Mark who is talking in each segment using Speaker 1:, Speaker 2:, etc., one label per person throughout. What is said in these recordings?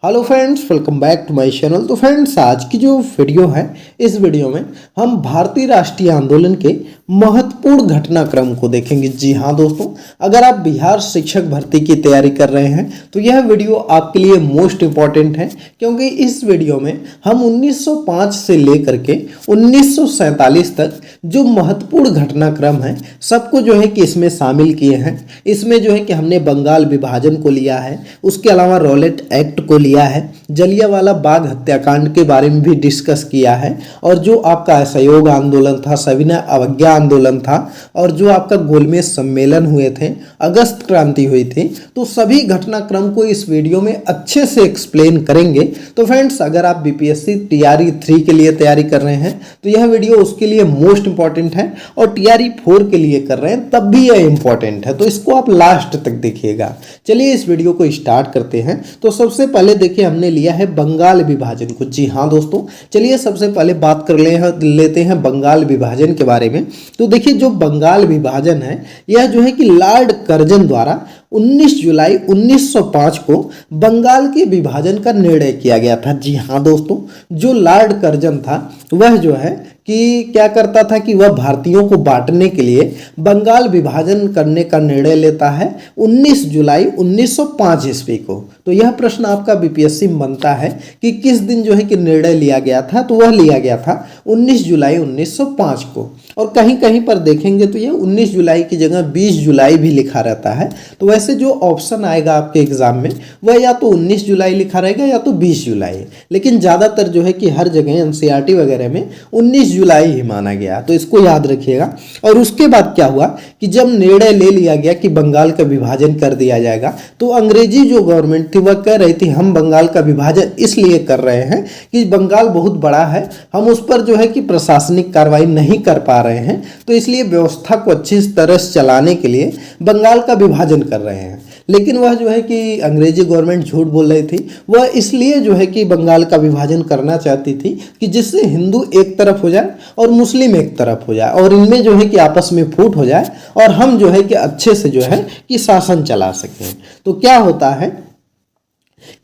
Speaker 1: Hello friends, welcome back to my channel. तो friends, आज की जो वीडियो है, इस वीडियो में हम भारतीय राष्ट्रीय आंदोलन के महत्वपूर्ण घटनाक्रम को देखेंगे। जी हाँ दोस्तों, अगर आप बिहार शिक्षक भर्ती की तैयारी कर रहे हैं तो यह वीडियो आपके लिए मोस्ट इम्पॉर्टेंट है, क्योंकि इस वीडियो में हम 1905 से लेकर के 1947 तक जो महत्वपूर्ण घटनाक्रम है सबको जो है कि इसमें शामिल किए हैं। इसमें जो है कि हमने बंगाल विभाजन को लिया है, उसके अलावा रॉलेट एक्ट को लिया है, जलियांवाला बाग हत्याकांड के बारे में भी डिस्कस किया है, और जो आपका असहयोग आंदोलन था, सविनय अवज्ञा आंदोलन था, और जो आपका गोलमेज सम्मेलन हुए थे, अगस्त क्रांति हुई थी, तो सभी घटनाक्रम को इस वीडियो में अच्छे से एक्सप्लेन करेंगे। तो फ्रेंड्स, अगर आप बीपीएससी टीआरई 3 के लिए तैयारी कर रहे हैं तो यह वीडियो उसके लिए मोस्ट इंपॉर्टेंट है, और टीआरई 4 के लिए कर रहे हैं तब भी यह इंपॉर्टेंट है, तो इसको आप लास्ट तक देखिएगा। चलिए इस वीडियो को स्टार्ट करते हैं। तो सबसे पहले देखिए, हमने लिया है बंगाल विभाजन को। जी हाँ दोस्तों, चलिए सबसे पहले बात कर लेते हैं बंगाल विभाजन के बारे में। तो देखिए, जो बंगाल विभाजन है यह जो है कि लॉर्ड कर्जन द्वारा 19 जुलाई 1905 को बंगाल के विभाजन का निर्णय किया गया था। जी हाँ दोस्तों, जो लॉर्ड कर्जन था वह जो है कि क्या करता था कि वह भारतीयों को बांटने के लिए बंगाल विभाजन करने का निर्णय लेता है 19 जुलाई 1905 ईस्वी को। तो यह प्रश्न आपका बीपीएससी में बनता है कि किस दिन जो है कि निर्णय लिया गया था, तो वह लिया गया था 19 जुलाई 1905 को। और कहीं कहीं पर देखेंगे तो ये 19 जुलाई की जगह 20 जुलाई भी लिखा रहता है। तो वैसे जो ऑप्शन आएगा आपके एग्जाम में वह या तो 19 जुलाई लिखा रहेगा या तो 20 जुलाई, लेकिन ज़्यादातर जो है कि हर जगह एनसीईआरटी वगैरह में 19 जुलाई ही माना गया, तो इसको याद रखिएगा। और उसके बाद क्या हुआ कि जब निर्णय ले लिया गया कि बंगाल का विभाजन कर दिया जाएगा, तो अंग्रेजी जो गवर्नमेंट थी वह कह रही थी हम बंगाल का विभाजन इसलिए कर रहे हैं कि बंगाल बहुत बड़ा है, हम उस पर जो है कि प्रशासनिक कार्रवाई नहीं कर पा रहे हैं, तो इसलिए व्यवस्था को अच्छी तरह से चलाने के लिए बंगाल का विभाजन कर रहे हैं। लेकिन वह जो है कि अंग्रेजी गवर्नमेंट झूठ बोल रही थी, वह इसलिए जो है कि बंगाल का विभाजन करना चाहती थी कि जिससे हिंदू एक तरफ हो जाए और मुस्लिम एक तरफ हो जाए, और इनमें जो है कि आपस में फूट हो जाए, और हम जो है कि अच्छे से जो है कि शासन चला सकें। तो क्या होता है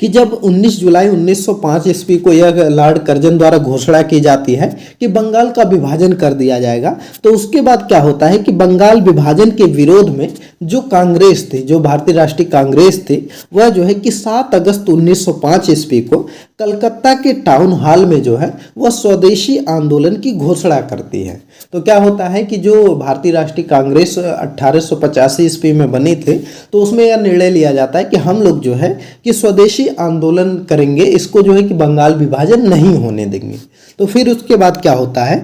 Speaker 1: कि जब 19 जुलाई 1905 ईस्वी को यह लॉर्ड कर्जन द्वारा घोषणा की जाती है कि बंगाल का विभाजन कर दिया जाएगा, तो उसके बाद क्या होता है कि बंगाल विभाजन के विरोध में जो कांग्रेस थी, जो भारतीय राष्ट्रीय कांग्रेस थी, वह जो है कि 7 अगस्त 1905 ईस्वी को कलकत्ता के टाउन हॉल में जो है वह स्वदेशी आंदोलन की घोषणा करती है। तो क्या होता है कि जो भारतीय राष्ट्रीय कांग्रेस 1885 ईस्वी में बनी थी, तो उसमें यह निर्णय लिया जाता है कि हम लोग जो है कि स्वदेशी आंदोलन करेंगे, इसको जो है कि बंगाल विभाजन नहीं होने देंगे। तो फिर उसके बाद क्या होता है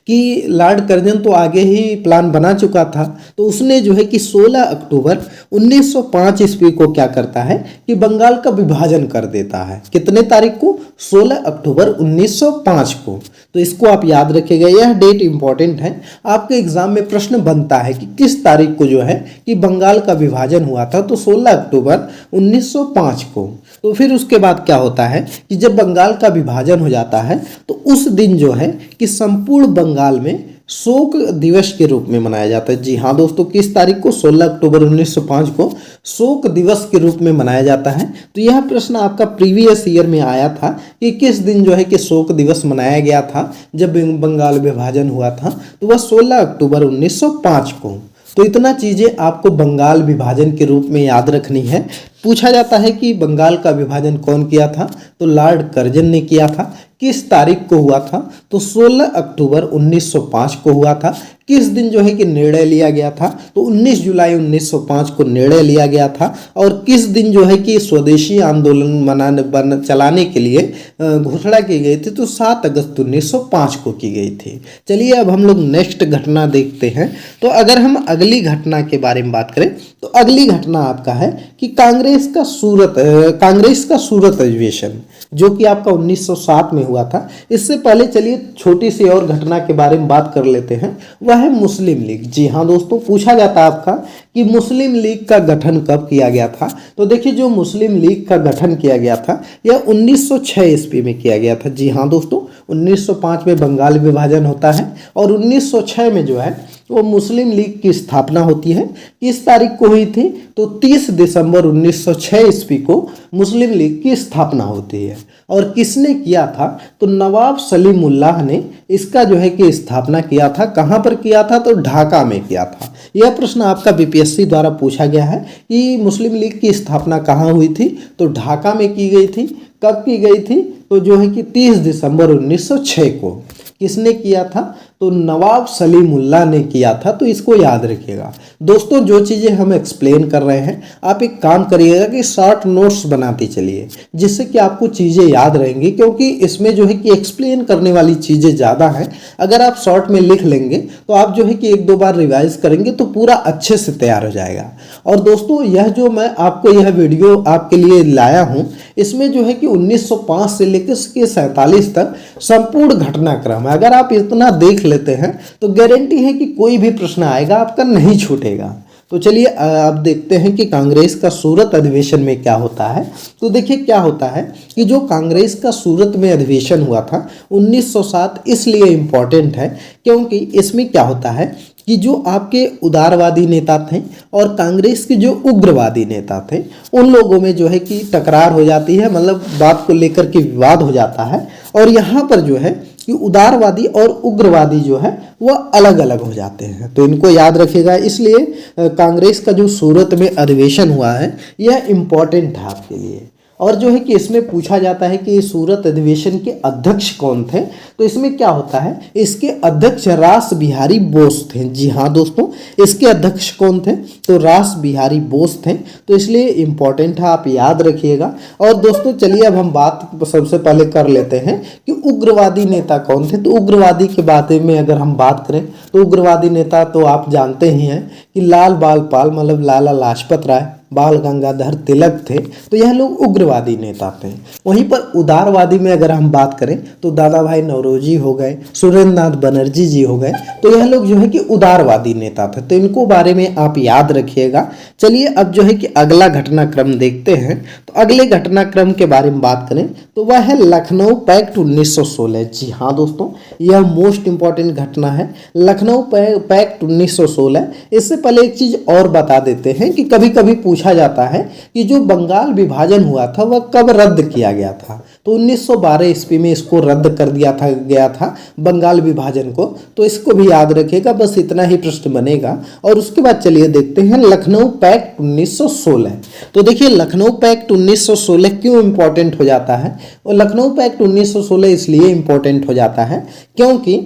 Speaker 1: कि लॉर्ड कर्जन तो आगे ही प्लान बना चुका था, तो उसने जो है कि 16 अक्टूबर 1905 ईस्वी को क्या करता है कि बंगाल का विभाजन कर देता है। कितने तारीख को? 16 अक्टूबर 1905 को। तो इसको आप याद रखिएगा, यह डेट इंपॉर्टेंट है, आपके एग्जाम में प्रश्न बनता है कि किस तारीख को जो है कि बंगाल का विभाजन हुआ था, तो 16 अक्टूबर 1905 को। तो फिर उसके बाद क्या होता है कि जब बंगाल का विभाजन हो जाता है तो उस दिन जो है कि संपूर्ण बंगाल में शोक दिवस के रूप में मनाया जाता है। जी हाँ दोस्तों, किस तारीख को? 16 अक्टूबर 1905 को शोक दिवस के रूप में मनाया जाता है। तो यह प्रश्न आपका प्रीवियस ईयर में आया था कि किस दिन जो है कि शोक दिवस मनाया गया था जब बंगाल विभाजन हुआ था, तो वह 16 अक्टूबर 1905 को। तो इतना चीज़ें आपको बंगाल विभाजन के रूप में याद रखनी है। पूछा जाता है कि बंगाल का विभाजन कौन किया था, तो लॉर्ड कर्जन ने किया था। किस तारीख को हुआ था, तो 16 अक्टूबर 1905 को हुआ था। किस दिन जो है कि निर्णय लिया गया था, तो 19 जुलाई 1905 को निर्णय लिया गया था। और किस दिन जो है कि स्वदेशी आंदोलन चलाने के लिए घोषणा की गई थी, तो 7 अगस्त 1905 को की गई थी। चलिए अब हम लोग नेक्स्ट घटना देखते हैं। तो अगर हम अगली घटना के बारे में बात करें, तो अगली घटना आपका है कि कांग्रेस का सूरत अधिवेशन, जो कि आपका 1907 में हुआ था। इससे पहले चलिए छोटी सी और घटना के बारे में बात कर लेते हैं, वह है मुस्लिम लीग। जी हाँ दोस्तों, पूछा जाता है आपका कि मुस्लिम लीग का गठन कब किया गया था। तो देखिए, जो मुस्लिम लीग का गठन किया गया था यह 1906 ईस्वी में किया गया था। जी हाँ दोस्तों, 1905 में बंगाल विभाजन होता है और 1906 में जो है वो मुस्लिम लीग की स्थापना होती है। किस तारीख को हुई थी? तो 30 दिसंबर 1906 ईस्वी को मुस्लिम लीग की स्थापना होती है। और किसने किया था? तो नवाब सलीमुल्लाह ने इसका जो है कि स्थापना किया था। कहाँ पर किया था? तो ढाका में किया था। यह प्रश्न आपका बीपीएससी द्वारा पूछा गया है कि मुस्लिम लीग की स्थापना कहाँ हुई थी? तो ढाका में की गई थी। कब की गई थी? तो जो है कि 30 दिसंबर 1906 को। किसने किया था? तो नवाब सलीमुल्लाह ने किया था। तो इसको याद रखिएगा दोस्तों। जो चीज़ें हम एक्सप्लेन कर रहे हैं, आप एक काम करिएगा कि शॉर्ट नोट्स बनाते चलिए, जिससे कि आपको चीज़ें याद रहेंगी, क्योंकि इसमें जो है कि एक्सप्लेन करने वाली चीज़ें ज़्यादा हैं। अगर आप शॉर्ट में लिख लेंगे तो आप जो है कि एक दो बार रिवाइज करेंगे तो पूरा अच्छे से तैयार हो जाएगा। और दोस्तों, यह जो मैं आपको यह वीडियो आपके लिए लाया हूँ, इसमें जो है कि 1905 से लेकर 47 तक संपूर्ण घटनाक्रम है। अगर आप इतना देख लेते हैं तो गारंटी है कि कोई भी प्रश्न आएगा आपका नहीं छूटेगा। तो चलिए अब देखते हैं कि कांग्रेस का सूरत अधिवेशन में क्या होता है। तो देखिए क्या होता है कि जो कांग्रेस का सूरत में अधिवेशन हुआ था 1907, इसलिए इम्पॉर्टेंट है क्योंकि इसमें क्या होता है कि जो आपके उदारवादी नेता थे और कांग्रेस के जो उग्रवादी नेता थे, उन लोगों में जो है कि टकरार हो जाती है, मतलब बात को लेकर के विवाद हो जाता है। और यहाँ पर जो है कि उदारवादी और उग्रवादी जो है वह अलग अलग हो जाते हैं। तो इनको याद रखिएगा। इसलिए कांग्रेस का जो सूरत में अधिवेशन हुआ है यह इम्पॉर्टेंट है आपके लिए। और जो है कि इसमें पूछा जाता है कि सूरत अधिवेशन के अध्यक्ष कौन थे। तो इसमें क्या होता है, इसके अध्यक्ष रास बिहारी बोस थे। जी हाँ दोस्तों, इसके अध्यक्ष कौन थे? तो रास बिहारी बोस थे। तो इसलिए इम्पॉर्टेंट है, आप याद रखिएगा। और दोस्तों चलिए अब हम बात सबसे पहले कर लेते हैं कि उग्रवादी नेता कौन थे। तो उग्रवादी के बारे में अगर हम बात करें तो उग्रवादी नेता तो आप जानते ही हैं कि लाल बाल पाल, मतलब लाला लाजपत राय, बाल गंगाधर तिलक थे। तो यह लोग उग्रवादी नेता थे। वहीं पर उदारवादी में अगर हम बात करें तो दादा भाई नौरोजी हो गए, सुरेंद्र नाथ बनर्जी जी हो गए। तो यह लोग जो है कि उदारवादी नेता थे। तो इनको बारे में आप याद रखिएगा। चलिए अब जो है कि अगला घटनाक्रम देखते हैं। तो अगले घटनाक्रम के बारे में बात करें तो वह है लखनऊ पैक्ट 1916। जी हाँ दोस्तों, यह मोस्ट इंपॉर्टेंट घटना है, लखनऊ पैक्ट 1916। इससे पहले एक चीज और बता देते हैं कि कभी कभी पूछा जाता है कि जो बंगाल विभाजन हुआ था वह कब रद्द किया गया था। तो 1912 ईस्वी में इसको रद्द कर दिया गया था बंगाल विभाजन को। तो इसको भी याद रखिएगा, बस इतना ही प्रश्न बनेगा। और उसके बाद चलिए देखते हैं लखनऊ पैक्ट 1916। तो देखिए लखनऊ पैक्ट 1916 क्यों इंपॉर्टेंट हो जाता है? और लखनऊ पैक्ट 1916 इसलिए इंपॉर्टेंट हो जाता है क्योंकि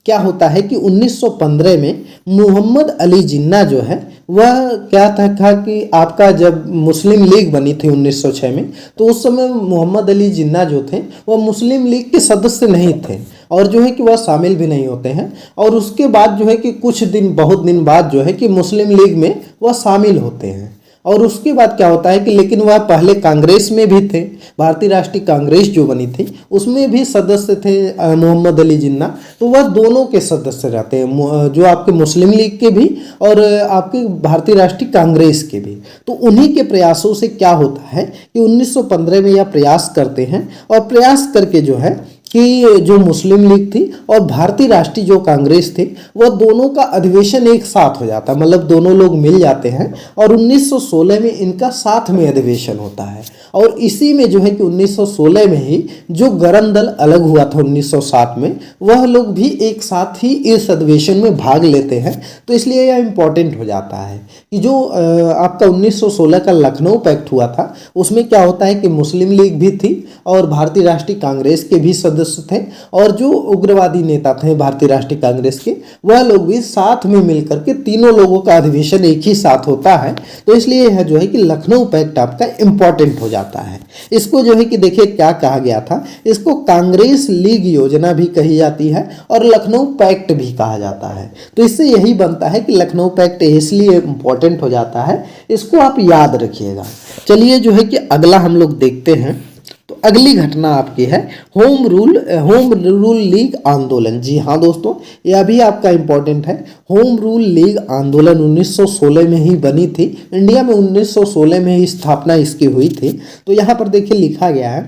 Speaker 1: क्या होता है कि 1915 में मोहम्मद अली जिन्ना जो है वह क्या था कि आपका जब मुस्लिम लीग बनी थी 1906 में, तो उस समय मोहम्मद अली जिन्ना जो थे वह मुस्लिम लीग के सदस्य नहीं थे और जो है कि वह शामिल भी नहीं होते हैं। और उसके बाद जो है कि बहुत दिन बाद जो है कि मुस्लिम लीग में वह शामिल होते हैं। और उसके बाद क्या होता है कि लेकिन वह पहले कांग्रेस में भी थे, भारतीय राष्ट्रीय कांग्रेस जो बनी थी उसमें भी सदस्य थे मोहम्मद अली जिन्ना। तो वह दोनों के सदस्य रहते हैं, जो आपके मुस्लिम लीग के भी और आपके भारतीय राष्ट्रीय कांग्रेस के भी। तो उन्हीं के प्रयासों से क्या होता है कि 1915 में यह प्रयास करते हैं और प्रयास करके जो है कि जो मुस्लिम लीग थी और भारतीय राष्ट्रीय जो कांग्रेस थी वह दोनों का अधिवेशन एक साथ हो जाता है, मतलब दोनों लोग मिल जाते हैं और 1916 में इनका साथ में अधिवेशन होता है। और इसी में जो है कि 1916 में ही जो गरम दल अलग हुआ था 1907 में, वह लोग भी एक साथ ही इस अधिवेशन में भाग लेते हैं। तो इसलिए यह इम्पोर्टेंट हो जाता है कि जो आपका 1916 का लखनऊ पैक्ट हुआ था उसमें क्या होता है कि मुस्लिम लीग भी थी और भारतीय राष्ट्रीय कांग्रेस के भी सदस्य थे और जो उग्रवादी नेता थे भारतीय राष्ट्रीय कांग्रेस के, वह लोग भी साथ में मिलकर के तीनों लोगों का अधिवेशन एक ही साथ होता है। तो इसलिए यह जो है कि लखनऊ पैक्ट आपका इंपॉर्टेंट हो जाता है। इसको जो है कि देखिए क्या कहा गया था, इसको कांग्रेस लीग योजना भी कही जाती है और लखनऊ पैक्ट भी कहा जाता है। तो इससे यही बनता है कि लखनऊ पैक्ट इसलिए इंपॉर्टेंट हो जाता है, इसको आप याद रखिएगा। चलिए जो है कि अगला हम लोग देखते हैं। तो अगली घटना आपकी है होम रूल लीग आंदोलन। जी हाँ दोस्तों, यह भी आपका इंपॉर्टेंट है। होम रूल लीग आंदोलन 1916 में ही बनी थी, इंडिया में 1916 में ही स्थापना इसकी हुई थी। तो यहाँ पर देखिए लिखा गया है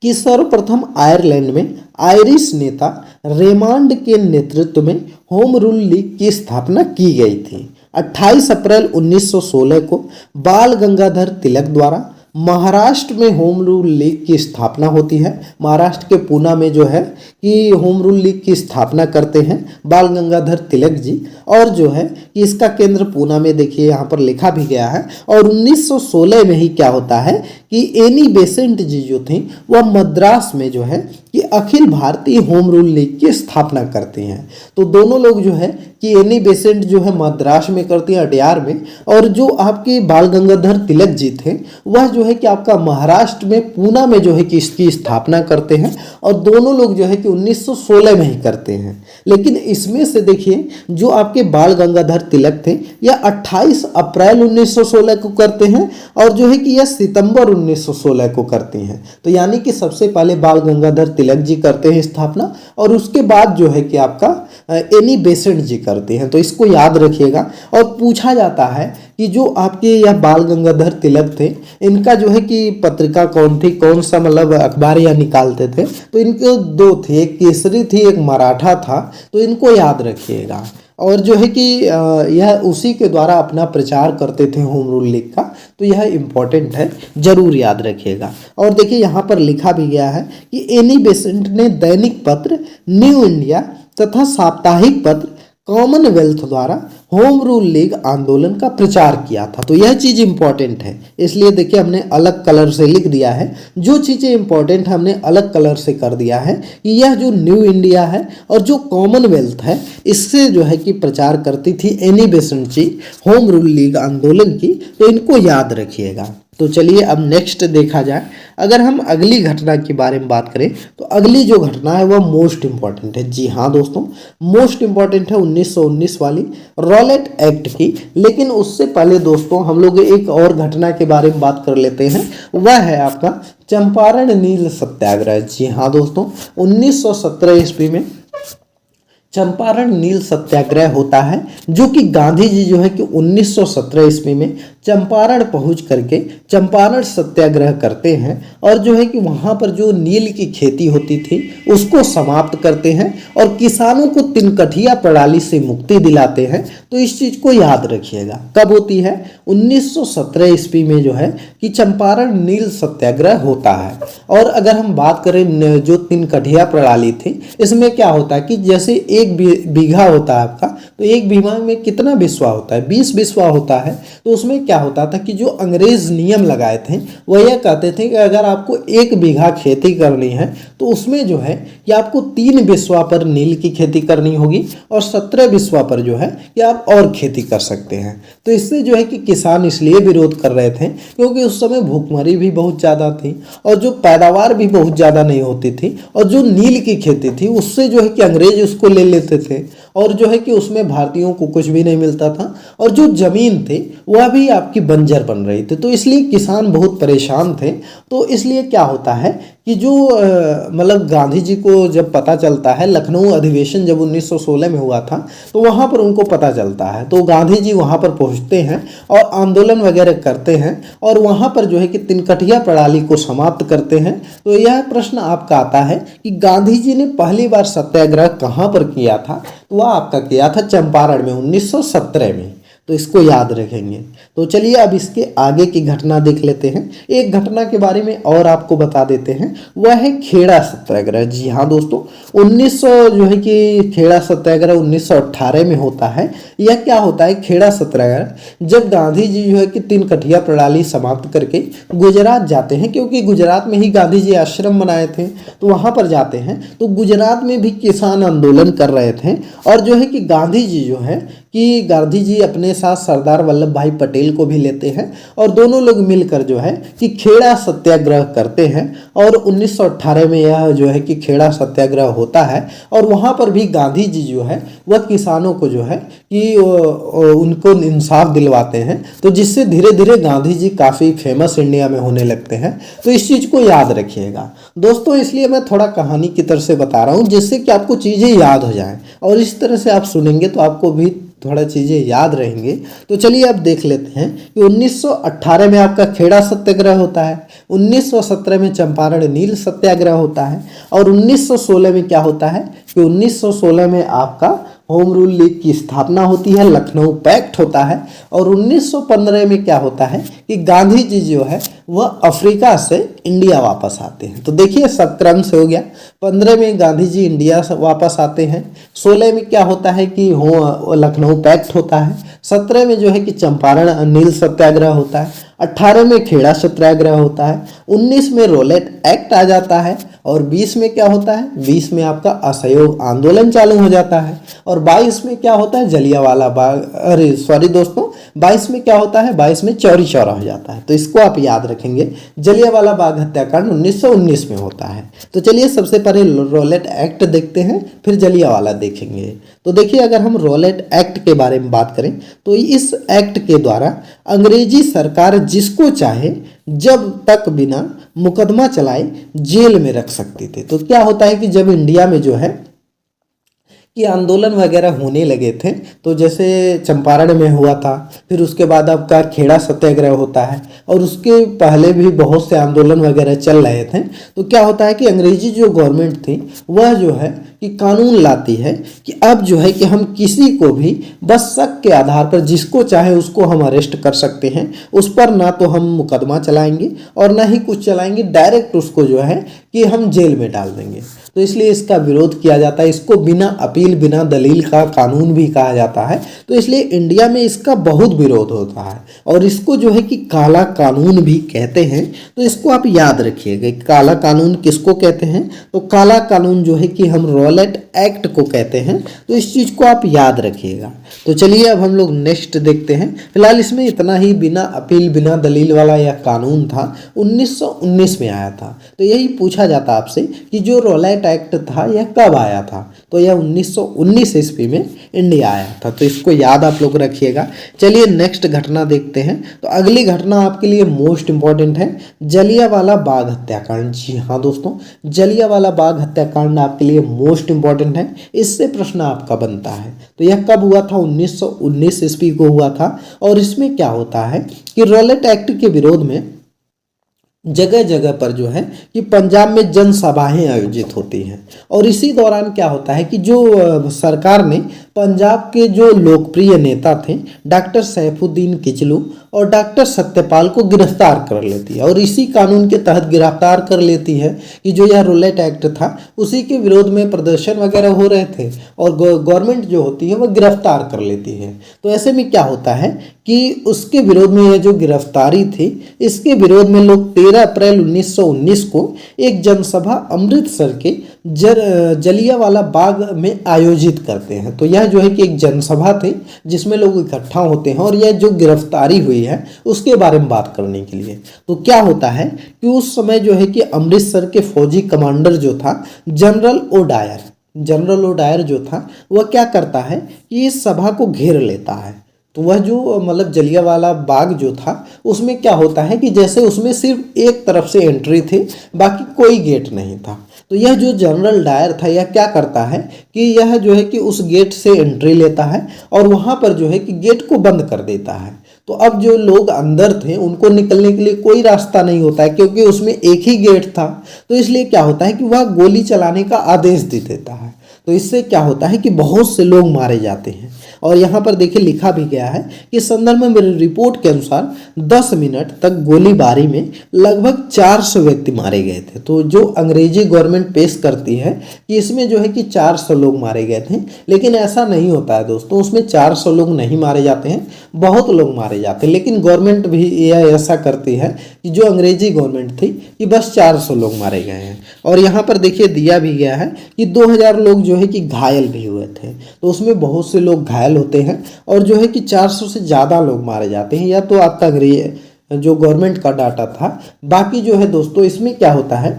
Speaker 1: कि सर्वप्रथम आयरलैंड में आयरिश नेता रेमंड के नेतृत्व में होम रूल लीग की स्थापना की गई थी। 28 अप्रैल 1916 को बाल गंगाधर तिलक द्वारा महाराष्ट्र में होम रूल लीग की स्थापना होती है। महाराष्ट्र के पूना में जो है कि होम रूल लीग की स्थापना करते हैं बाल गंगाधर तिलक जी, और जो है कि इसका केंद्र पूना में देखिए यहाँ पर लिखा भी गया है। और 1916 में ही क्या होता है कि एनी बेसेंट जी जो थी वह मद्रास में जो है कि Akhil Bharatiya home rule league की स्थापना करते हैं। तो दोनों लोग जो है कि एनी बेसेंट जो है मद्रास में करती हैं अडयार में, और जो आपके बाल गंगाधर तिलक जी थे वह जो है कि आपका महाराष्ट्र में पूना में जो है कि इसकी स्थापना करते हैं, और दोनों लोग जो है कि 1916 में ही करते हैं। लेकिन इसमें से देखिए जो आपके बाल गंगाधर तिलक थे यह 28 अप्रैल 1916 को करते हैं, और जो है कि यह सितंबर 1916 को करते हैं। तो यानी कि सबसे पहले बाल गंगाधर तिलक जी करते हैं स्थापना, और उसके बाद जो है कि आपका एनी बेसेंट जी करते हैं। तो इसको याद रखिएगा। और पूछा जाता है कि जो आपके यह बाल गंगाधर तिलक थे इनका जो है कि पत्रिका कौन थी, कौन सा मतलब अखबार यह निकालते थे, तो इनके दो थे, एक केसरी थी एक मराठा था। तो इनको याद रखिएगा। और जो है कि यह उसी के द्वारा अपना प्रचार करते थे होम रूल लीग का। तो यह इम्पोर्टेंट है, जरूर याद रखिएगा। और देखिए यहाँ पर लिखा भी गया है कि एनी बेसेंट ने दैनिक पत्र न्यू इंडिया तथा साप्ताहिक पत्र कॉमनवेल्थ द्वारा होम रूल लीग आंदोलन का प्रचार किया था। तो यह चीज़ इंपॉर्टेंट है, इसलिए देखिए हमने अलग कलर से लिख दिया है। जो चीज़ें इंपॉर्टेंट हमने अलग कलर से कर दिया है कि यह जो न्यू इंडिया है और जो कॉमनवेल्थ है इससे जो है कि प्रचार करती थी एनी बेसेंट जी होम रूल लीग आंदोलन की। तो इनको याद रखिएगा। तो चलिए अब नेक्स्ट देखा जाए। अगर हम अगली घटना के बारे में बात करें तो अगली जो घटना है वह मोस्ट इंपॉर्टेंट है। जी हाँ दोस्तों, मोस्ट इंपॉर्टेंट है 1919 वाली रॉलेट एक्ट की। लेकिन उससे पहले दोस्तों हम लोग एक और घटना के बारे में बात कर लेते हैं, वह है आपका चंपारण नील सत्याग्रह। जी हाँ दोस्तों, 1917 ईस्वी में चंपारण नील सत्याग्रह होता है, जो कि गांधी जी जो है कि 1917 ईस्वी में चंपारण पहुंच करके चंपारण सत्याग्रह करते हैं, और जो है कि वहां पर जो नील की खेती होती थी उसको समाप्त करते हैं और किसानों को तिनकठिया प्रणाली से मुक्ति दिलाते हैं। तो इस चीज को याद रखिएगा। कब होती है? 1917 ईस्वी में जो है कि चंपारण नील सत्याग्रह होता है। और अगर हम बात करें जो तिनकठिया प्रणाली थी, इसमें क्या होता है कि जैसे एक बीघा होता है आपका, तो एक बीघा में कितना बिस्वा होता है? 20 बिस्वा होता है। तो उसमें क्या होता था कि जो अंग्रेज नियम लगाए थे वह यह कहते थे कि अगर आपको 1 बीघा खेती करनी है तो उसमें जो है कि आपको 3 बिस्वा पर नील की खेती करनी होगी, और 17 बिस्वा पर जो है कि आप और खेती कर सकते हैं। तो इससे जो है कि किसान इसलिए विरोध कर रहे थे क्योंकि उस समय भूखमरी भी बहुत ज़्यादा थी और जो पैदावार भी बहुत ज़्यादा नहीं होती थी, और जो नील की खेती थी उससे जो है कि अंग्रेज उसको ले लेते थे, और जो है कि उसमें भारतीयों को कुछ भी नहीं मिलता था, और जो जमीन थी वह भी आपकी बंजर बन रही थी। तो इसलिए किसान बहुत परेशान थे। तो इसलिए क्या होता है कि जो मतलब गांधी जी को जब पता चलता है, लखनऊ अधिवेशन जब 1916 में हुआ था तो वहाँ पर उनको पता चलता है, तो गांधी जी वहाँ पर पहुँचते हैं और आंदोलन वगैरह करते हैं, और वहाँ पर जो है कि तिनकठिया प्रणाली को समाप्त करते हैं। तो यह प्रश्न आपका आता है कि गांधी जी ने पहली बार सत्याग्रह कहाँ पर किया था? तो वह आपका किया था चंपारण में 1917 में। तो इसको याद रखेंगे। तो चलिए अब इसके आगे की घटना देख लेते हैं। एक घटना के बारे में और आपको बता देते हैं, वह है खेड़ा सत्याग्रह। जी हाँ दोस्तों, 1900 जो है कि खेड़ा सत्याग्रह 1918 में होता है। यह क्या होता है खेड़ा सत्याग्रह? जब गांधी जी जो है कि तिनकठिया प्रणाली समाप्त करके गुजरात जाते हैं, क्योंकि गुजरात में ही गांधी जी आश्रम बनाए थे, तो वहाँ पर जाते हैं। तो गुजरात में भी किसान आंदोलन कर रहे थे, और जो है कि गांधी जी जो है कि गांधी जी अपने साथ सरदार वल्लभ भाई पटेल को भी लेते हैं, और दोनों लोग मिलकर जो है कि खेड़ा सत्याग्रह करते हैं। और 1918 में यह जो है कि खेड़ा सत्याग्रह होता है, और वहाँ पर भी गांधी जी जो है वह किसानों को जो है कि उनको इंसाफ दिलवाते हैं। तो जिससे धीरे धीरे गांधी जी काफ़ी फेमस इंडिया में होने लगते हैं। तो इस चीज़ को याद रखिएगा दोस्तों। इसलिए मैं थोड़ा कहानी की तरह से बता रहा हूँ जिससे कि आपको चीज़ें याद हो जाएं, और इस तरह से आप सुनेंगे तो आपको भी थोड़ा चीज़ें याद रहेंगे। तो चलिए अब देख लेते हैं कि 1918 में आपका खेड़ा सत्याग्रह होता है, 1917 में चंपारण नील सत्याग्रह होता है, और 1916 में क्या होता है कि 1916 में आपका होम रूल लीग की स्थापना होती है, लखनऊ पैक्ट होता है। और 1915 में क्या होता है कि गांधी जी जो है वह अफ्रीका से इंडिया वापस आते हैं। तो देखिए सब क्रम से हो गया। 15 में गांधी जी इंडिया वापस आते हैं, 16 में क्या होता है कि लखनऊ पैक्ट होता है, 17 में जो है कि चंपारण नील सत्याग्रह होता है, 18 में खेड़ा सत्याग्रह होता है, 19 में रोलेट एक्ट आ जाता है, और 20 में क्या होता है, 20 में आपका असहयोग आंदोलन चालू हो जाता है, और 22 में क्या होता है जलियांवाला बाग, अरे सॉरी दोस्तों 22 में क्या होता है, 22 में चौरी चौरा हो जाता है। तो इसको आप याद रखेंगे, जलियांवाला बाग हत्याकांड 1919 में होता है। तो चलिए सबसे पहले रोलेट एक्ट देखते हैं, फिर जलियांवाला देखेंगे। तो देखिए अगर हम रोलेट एक्ट के बारे में बात करें तो इस एक्ट के द्वारा अंग्रेजी सरकार जिसको चाहे जब तक बिना मुकदमा चलाए जेल में रख सकती थी। तो क्या होता है कि जब इंडिया में जो है कि आंदोलन वगैरह होने लगे थे, तो जैसे चंपारण में हुआ था, फिर उसके बाद आपका खेड़ा सत्याग्रह होता है, और उसके पहले भी बहुत से आंदोलन वगैरह चल रहे थे। तो क्या होता है कि अंग्रेजी जो गवर्नमेंट थी वह जो है कि कानून लाती है कि अब जो है कि हम किसी को भी बस शक के आधार पर जिसको चाहे उसको हम अरेस्ट कर सकते हैं, उस पर ना तो हम मुकदमा चलाएंगे और ना ही कुछ चलाएंगे, डायरेक्ट उसको जो है कि हम जेल में डाल देंगे। तो इसलिए इसका विरोध किया जाता है, इसको बिना अपील बिना दलील का कानून भी कहा जाता है। तो इसलिए इंडिया में इसका बहुत विरोध होता है, और इसको जो है कि काला कानून भी कहते हैं। तो इसको आप याद रखिएगा, काला कानून किसको कहते हैं, तो काला कानून जो है कि हम रोलेट एक्ट को कहते हैं। तो इस चीज़ को आप याद रखिएगा। तो चलिए अब हम लोग नेक्स्ट देखते हैं। फिलहाल इसमें इतना ही बिना अपील बिना दलील वाला यह कानून था, 1919 में आया था। तो यही पूछा जाता आपसे कि जो रोलेट एक्ट था यह कब आया था, तो यह 1919 ईस्वी में इंडिया आया था। तो इसको याद आप लोग रखिएगा। चलिए नेक्स्ट घटना देखते हैं। तो अगली घटना आपके लिए मोस्ट इंपॉर्टेंट है, जलियांवाला बाग हत्याकांड। जी हाँ दोस्तों, जलियांवाला बाग हत्याकांड आपके लिए मोस्ट इंपॉर्टेंट है, इससे प्रश्न आपका बनता है। तो यह कब हुआ था, 1919 ईस्वी को हुआ था। और इसमें क्या होता है कि रोलेट एक्ट के विरोध में जगह जगह पर जो है कि पंजाब में जनसभाएं आयोजित होती हैं, और इसी दौरान क्या होता है कि जो सरकार ने पंजाब के जो लोकप्रिय नेता थे डॉक्टर सैफुद्दीन किचलू और डॉक्टर सत्यपाल को गिरफ्तार कर लेती है, और इसी कानून के तहत गिरफ्तार कर लेती है कि जो यह रोलेट एक्ट था उसी के विरोध में प्रदर्शन वगैरह हो रहे थे, और गवर्नमेंट जो होती है वह गिरफ्तार कर लेती है। तो ऐसे में क्या होता है कि उसके विरोध में यह जो गिरफ्तारी थी, इसके विरोध में लोग 13 अप्रैल 1919 को एक जनसभा अमृतसर के जलियांवाला बाग में आयोजित करते हैं। तो यह जो है कि एक जनसभा थी जिसमें लोग इकट्ठा होते हैं, और यह जो गिरफ्तारी हुई है उसके बारे में बात करने के लिए। तो क्या होता है कि उस समय जो है कि अमृतसर के फौजी कमांडर जो था जनरल ओडायर जो था वह क्या करता है कि इस सभा को घेर लेता है। तो वह जो मतलब जलियांवाला बाग जो था उसमें क्या होता है कि जैसे उसमें सिर्फ एक तरफ से एंट्री थी, बाकी कोई गेट नहीं था। तो यह जो जनरल डायर था यह क्या करता है कि यह जो है कि उस गेट से एंट्री लेता है और वहाँ पर जो है कि गेट को बंद कर देता है। तो अब जो लोग अंदर थे उनको निकलने के लिए कोई रास्ता नहीं होता है, क्योंकि उसमें एक ही गेट था। तो इसलिए क्या होता है कि वह गोली चलाने का आदेश दे देता है। तो इससे क्या होता है कि बहुत से लोग मारे जाते हैं। और यहाँ पर देखिए लिखा भी गया है कि संदर्भ में मेरी रिपोर्ट के अनुसार 10 मिनट तक गोलीबारी में लगभग 400 व्यक्ति मारे गए थे। तो जो अंग्रेजी गवर्नमेंट पेश करती है कि इसमें जो है कि 400 लोग मारे गए थे, लेकिन ऐसा नहीं होता है दोस्तों। उसमें 400 लोग नहीं मारे जाते हैं, बहुत लोग मारे जाते हैं। लेकिन गवर्नमेंट भी यह ऐसा करती है कि जो अंग्रेजी गवर्नमेंट थी कि बस 400 लोग मारे गए हैं। और यहाँ पर देखिए दिया भी गया है कि 2000 लोग जो है कि घायल भी हुए थे। तो उसमें बहुत से लोग घायल होते हैं और जो है कि 400 से ज़्यादा लोग मारे जाते हैं। या तो आपका जो गवर्नमेंट का डाटा था। बाकी जो है दोस्तों इसमें क्या होता है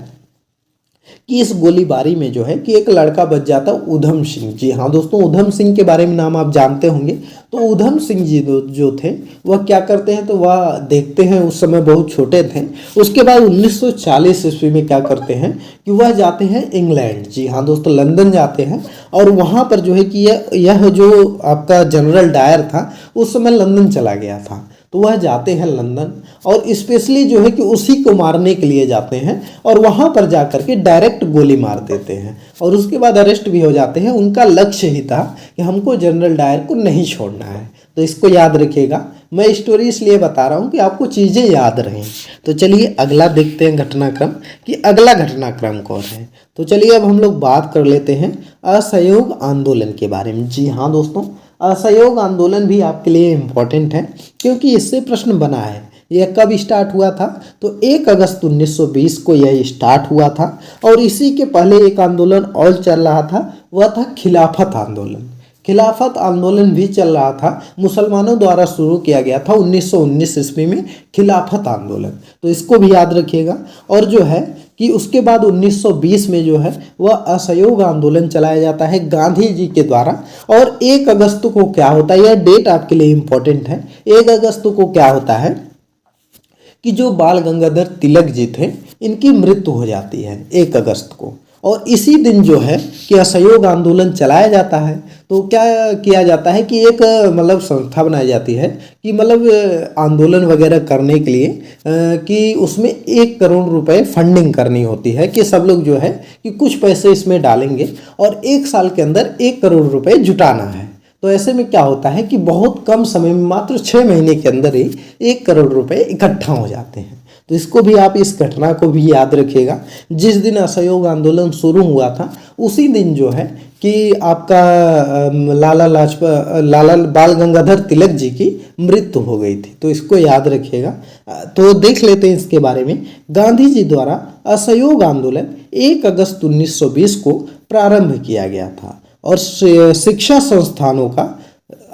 Speaker 1: कि इस गोलीबारी में जो है कि एक लड़का बच जाता उधम सिंह। जी हाँ दोस्तों, उधम सिंह के बारे में नाम आप जानते होंगे। तो उधम सिंह जी जो थे वह क्या करते हैं, तो वह देखते हैं, उस समय बहुत छोटे थे। उसके बाद 1940 ईस्वी में क्या करते हैं कि वह जाते हैं इंग्लैंड। जी हाँ दोस्तों, लंदन जाते हैं और वहाँ पर जो है कि यह जो आपका जनरल डायर था उस समय लंदन चला गया था। तो वह जाते हैं लंदन और स्पेशली जो है कि उसी को मारने के लिए जाते हैं और वहाँ पर जा कर के डायरेक्ट गोली मार देते हैं और उसके बाद अरेस्ट भी हो जाते हैं। उनका लक्ष्य ही था कि हमको जनरल डायर को नहीं छोड़ना है। तो इसको याद रखिएगा। मैं स्टोरी इसलिए बता रहा हूँ कि आपको चीज़ें याद रहें। तो चलिए अगला देखते हैं घटनाक्रम कि अगला घटनाक्रम कौन है। तो चलिए अब हम लोग बात कर लेते हैं असहयोग आंदोलन के बारे में। जी हाँ दोस्तों, असहयोग आंदोलन भी आपके लिए इम्पोर्टेंट है क्योंकि इससे प्रश्न बना है। यह कब स्टार्ट हुआ था, तो 1 अगस्त 1920 को यह स्टार्ट हुआ था और इसी के पहले एक आंदोलन और चल रहा था, वह था खिलाफत आंदोलन। खिलाफत आंदोलन भी चल रहा था, मुसलमानों द्वारा शुरू किया गया था 1919 ईस्वी में खिलाफत आंदोलन। तो इसको भी याद रखिएगा। और जो है कि उसके बाद 1920 में जो है वह असहयोग आंदोलन चलाया जाता है गांधी जी के द्वारा। और 1 अगस्त को क्या होता है, यह डेट आपके लिए इम्पोर्टेंट है। 1 अगस्त को क्या होता है कि जो बाल गंगाधर तिलक जी थे इनकी मृत्यु हो जाती है 1 अगस्त को। और इसी दिन जो है कि असहयोग आंदोलन चलाया जाता है। तो क्या किया जाता है कि एक मतलब संस्था बनाई जाती है कि मतलब आंदोलन वगैरह करने के लिए कि उसमें 1 करोड़ रुपए फंडिंग करनी होती है कि सब लोग जो है कि कुछ पैसे इसमें डालेंगे और 1 साल के अंदर 1 करोड़ रुपए जुटाना है। तो ऐसे में क्या होता है कि बहुत कम समय में, मात्र 6 महीने के अंदर ही 1 करोड़ रुपए इकट्ठा हो जाते हैं। तो इसको भी आप, इस घटना को भी याद रखिएगा। जिस दिन असहयोग आंदोलन शुरू हुआ था उसी दिन जो है कि आपका लाला बाल गंगाधर तिलक जी की मृत्यु हो गई थी। तो इसको याद रखिएगा। तो देख लेते हैं इसके बारे में। गांधी जी द्वारा असहयोग आंदोलन 1 अगस्त 1920 को प्रारंभ किया गया था और शिक्षा संस्थानों का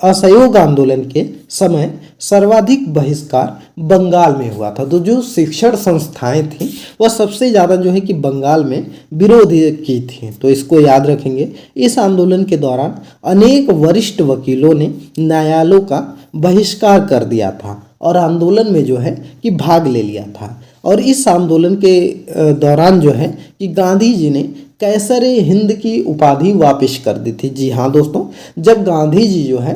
Speaker 1: असहयोग आंदोलन के समय सर्वाधिक बहिष्कार बंगाल में हुआ था। तो जो शिक्षण संस्थाएं थी वह सबसे ज़्यादा जो है कि बंगाल में विरोध की थी। तो इसको याद रखेंगे। इस आंदोलन के दौरान अनेक वरिष्ठ वकीलों ने न्यायालयों का बहिष्कार कर दिया था और आंदोलन में जो है कि भाग ले लिया था। और इस आंदोलन के दौरान जो है कि गांधी जी ने कैसरे हिंद की उपाधि वापस कर दी थी। जी हाँ दोस्तों, जब गांधी जी जो है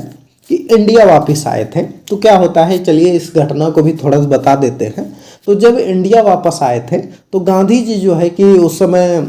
Speaker 1: कि इंडिया वापस आए थे तो क्या होता है, चलिए इस घटना को भी थोड़ा सा बता देते हैं। तो जब इंडिया वापस आए थे तो गांधी जी जो है कि उस समय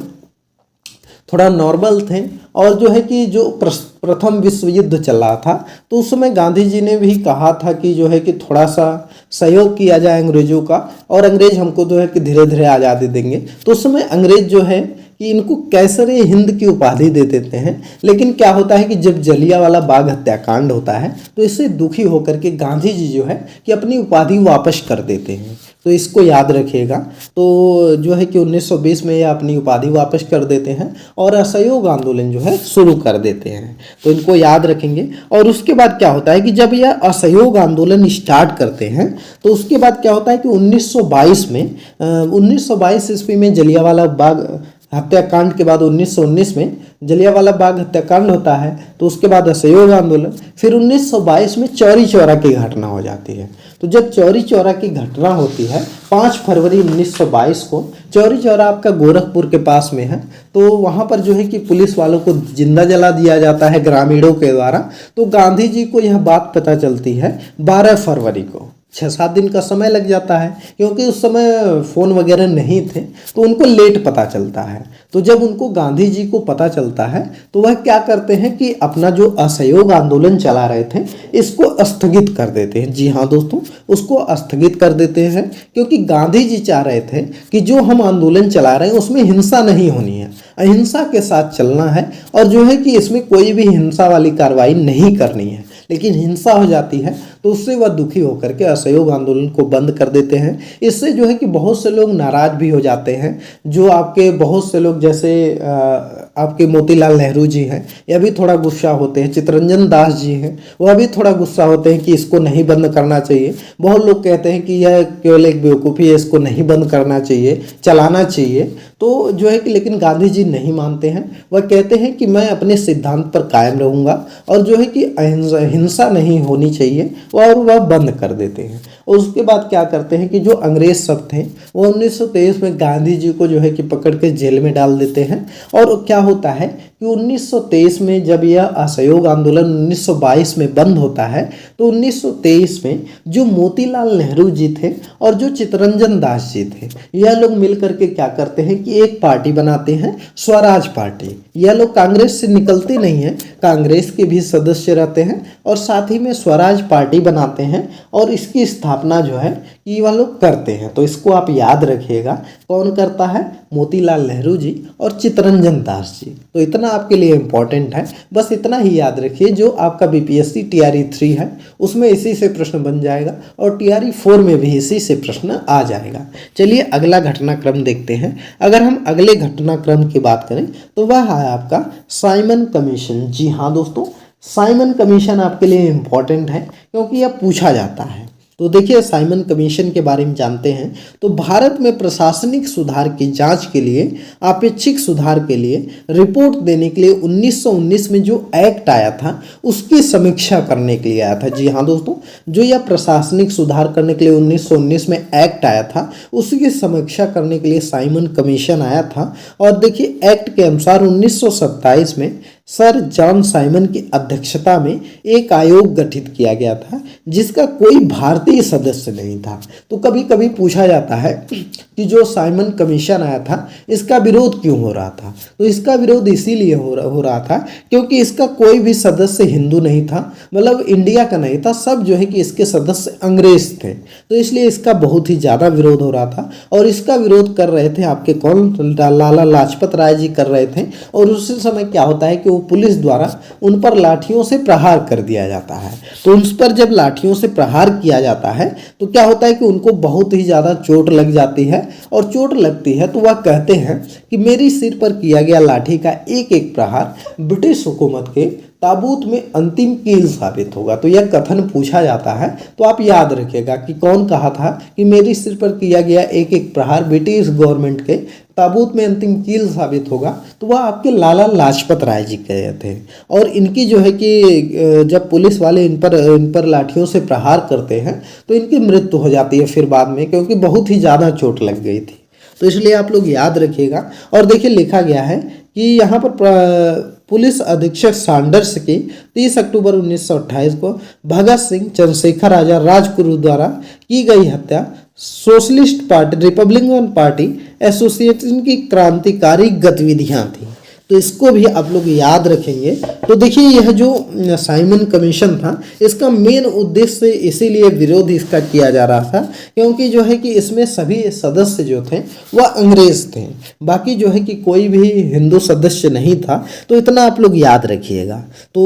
Speaker 1: थोड़ा नॉर्मल थे और जो है कि जो प्रथम विश्व युद्ध चल रहा था तो उस समय गांधी जी ने भी कहा था कि जो है कि थोड़ा सा सहयोग किया जाए अंग्रेजों का और अंग्रेज हमको जो है कि धीरे धीरे आज़ादी देंगे। तो उस समय अंग्रेज जो है कि इनको कैसरे हिंद की उपाधि दे देते हैं। लेकिन क्या होता है कि जब जलियांवाला बाग हत्याकांड होता है तो इससे दुखी होकर के गांधी जी जो है कि अपनी उपाधि वापस कर देते हैं। तो इसको याद रखिएगा। तो जो है कि 1920 में ये अपनी उपाधि वापस कर देते हैं और असहयोग आंदोलन जो है शुरू कर देते हैं। तो इनको याद रखेंगे। और उसके बाद क्या होता है कि जब यह असहयोग आंदोलन स्टार्ट करते हैं तो उसके बाद क्या होता है कि 1922 ईस्वी में जलियांवाला बाग हत्याकांड के बाद 1919 में जलियांवाला बाग हत्याकांड होता है। तो उसके बाद असहयोग आंदोलन, फिर 1922 में चौरी चौरा की घटना हो जाती है। तो जब चौरी चौरा की घटना होती है 5 फरवरी 1922 को, चौरी चौरा आपका गोरखपुर के पास में है। तो वहाँ पर जो है कि पुलिस वालों को जिंदा जला दिया जाता है ग्रामीणों के द्वारा। तो गांधी जी को यह बात पता चलती है 12 फरवरी को। 6-7 दिन का समय लग जाता है क्योंकि उस समय फ़ोन वगैरह नहीं थे तो उनको लेट पता चलता है। तो जब उनको गांधी जी को पता चलता है तो वह क्या करते हैं कि अपना जो असहयोग आंदोलन चला रहे थे इसको स्थगित कर देते हैं। जी हाँ दोस्तों, उसको स्थगित कर देते हैं क्योंकि गांधी जी चाह रहे थे कि जो हम आंदोलन चला रहे हैं उसमें हिंसा नहीं होनी है, अहिंसा के साथ चलना है और जो है कि इसमें कोई भी हिंसा वाली कार्रवाई नहीं करनी है। लेकिन हिंसा हो जाती है तो उससे वह दुखी होकर के असहयोग आंदोलन को बंद कर देते हैं। इससे जो है कि बहुत से लोग नाराज भी हो जाते हैं। जो आपके बहुत से लोग जैसे आपके मोतीलाल नेहरू जी हैं, यह भी थोड़ा गुस्सा होते हैं। चित्तरंजन दास जी हैं, वह भी थोड़ा गुस्सा होते हैं कि इसको नहीं बंद करना चाहिए। बहुत लोग कहते हैं कि यह केवल एक बेवकूफ़ी है, इसको नहीं बंद करना चाहिए, चलाना चाहिए। तो जो है कि लेकिन गांधी जी नहीं मानते हैं। वह कहते हैं कि मैं अपने सिद्धांत पर कायम रहूँगा और जो है कि हिंसा नहीं होनी चाहिए, और वह बंद कर देते हैं। और उसके बाद क्या करते हैं कि जो अंग्रेज सब थे वो 1923 में गांधी जी को जो है कि पकड़ के जेल में डाल देते हैं। और क्या होता है कि 1923 में जब यह असहयोग आंदोलन 1922 में बंद होता है, तो 1923 में जो मोतीलाल नेहरू जी थे और जो चित्तरंजन दास जी थे, यह लोग मिल करके क्या करते हैं कि एक पार्टी बनाते हैं, स्वराज पार्टी। यह लोग कांग्रेस से निकलते नहीं हैं, कांग्रेस के भी सदस्य रहते हैं और साथ ही में स्वराज पार्टी बनाते हैं और इसकी स्थापना जो है कि वह लोग करते हैं। तो इसको आप याद रखिएगा, कौन करता है? मोतीलाल नेहरू जी और चित्तरंजन दास जी। तो इतना आपके लिए इम्पोर्टेंट है, बस इतना ही याद रखिए। जो आपका बीपीएससी टीआरई 3 है उसमें इसी से प्रश्न बन जाएगा और टीआरई 4 में भी इसी से प्रश्न आ जाएगा। चलिए अगला घटनाक्रम देखते हैं। अगर हम अगले घटनाक्रम की बात करें तो वह है आपका साइमन कमीशन। जी हाँ दोस्तों, साइमन कमीशन आपके लिए इम्पॉर्टेंट है क्योंकि यह पूछा जाता है। तो देखिए साइमन कमीशन के बारे में जानते हैं। तो भारत में प्रशासनिक सुधार की जांच के लिए, आपेक्षिक सुधार के लिए रिपोर्ट देने के लिए 1919 में जो एक्ट आया था उसकी समीक्षा करने के लिए आया था। जी हाँ दोस्तों, जो यह प्रशासनिक सुधार करने के लिए 1919 में एक्ट आया था उसकी समीक्षा करने के लिए साइमन कमीशन आया था। और देखिए एक्ट के अनुसार 1927 में सर जॉन साइमन की अध्यक्षता में एक आयोग गठित किया गया था जिसका कोई भारतीय सदस्य नहीं था। तो कभी कभी पूछा जाता है कि जो साइमन कमीशन आया था इसका विरोध क्यों हो रहा था? तो इसका विरोध इसीलिए हो रहा था क्योंकि इसका कोई भी सदस्य हिंदू नहीं था, मतलब इंडिया का नहीं था। सब जो है कि इसके सदस्य अंग्रेज थे, तो इसलिए इसका बहुत ही ज़्यादा विरोध हो रहा था। और इसका विरोध कर रहे थे आपके कौन? लाला लाजपत राय जी कर रहे थे। और उसी समय क्या होता है कि पुलिस द्वारा उन पर लाठियों से प्रहार कर दिया जाता है। तो उन पर जब लाठियों से प्रहार किया जाता है तो क्या होता है कि उनको बहुत ही ज़्यादा चोट लग जाती है। और चोट लगती है तो वह कहते हैं कि मेरी सिर पर किया गया लाठी का एक एक प्रहार ब्रिटिश हुकूमत के ताबूत में अंतिम कील साबित होगा। तो यह कथन पूछा जाता है तो आप याद रखिएगा कि कौन कहा था कि मेरी सिर पर किया गया एक एक प्रहार ब्रिटिश गवर्नमेंट के ताबूत में अंतिम कील साबित होगा। तो वह आपके लाला लाजपत राय जी कहे थे। और इनकी जो है कि जब पुलिस वाले इन पर लाठियों से प्रहार करते हैं तो इनकी मृत्यु हो जाती है फिर बाद में, क्योंकि बहुत ही ज़्यादा चोट लग गई थी। तो इसलिए आप लोग याद रखिएगा। और देखिए लिखा गया है कि यहाँ पर पुलिस अधीक्षक सैंडर्स की 30 अक्टूबर 1928 को भगत सिंह, चंद्रशेखर आजाद, राजगुरु द्वारा की गई हत्या socialist party, Republican party association की क्रांतिकारी गतिविधियां थी। तो इसको भी आप लोग याद रखेंगे। तो देखिए यह जो साइमन कमीशन था इसका मेन उद्देश्य इसीलिए विरोध इसका किया जा रहा था क्योंकि जो है कि इसमें सभी सदस्य जो थे वह अंग्रेज थे, बाकी जो है कि कोई भी हिंदू सदस्य नहीं था। तो इतना आप लोग याद रखिएगा। तो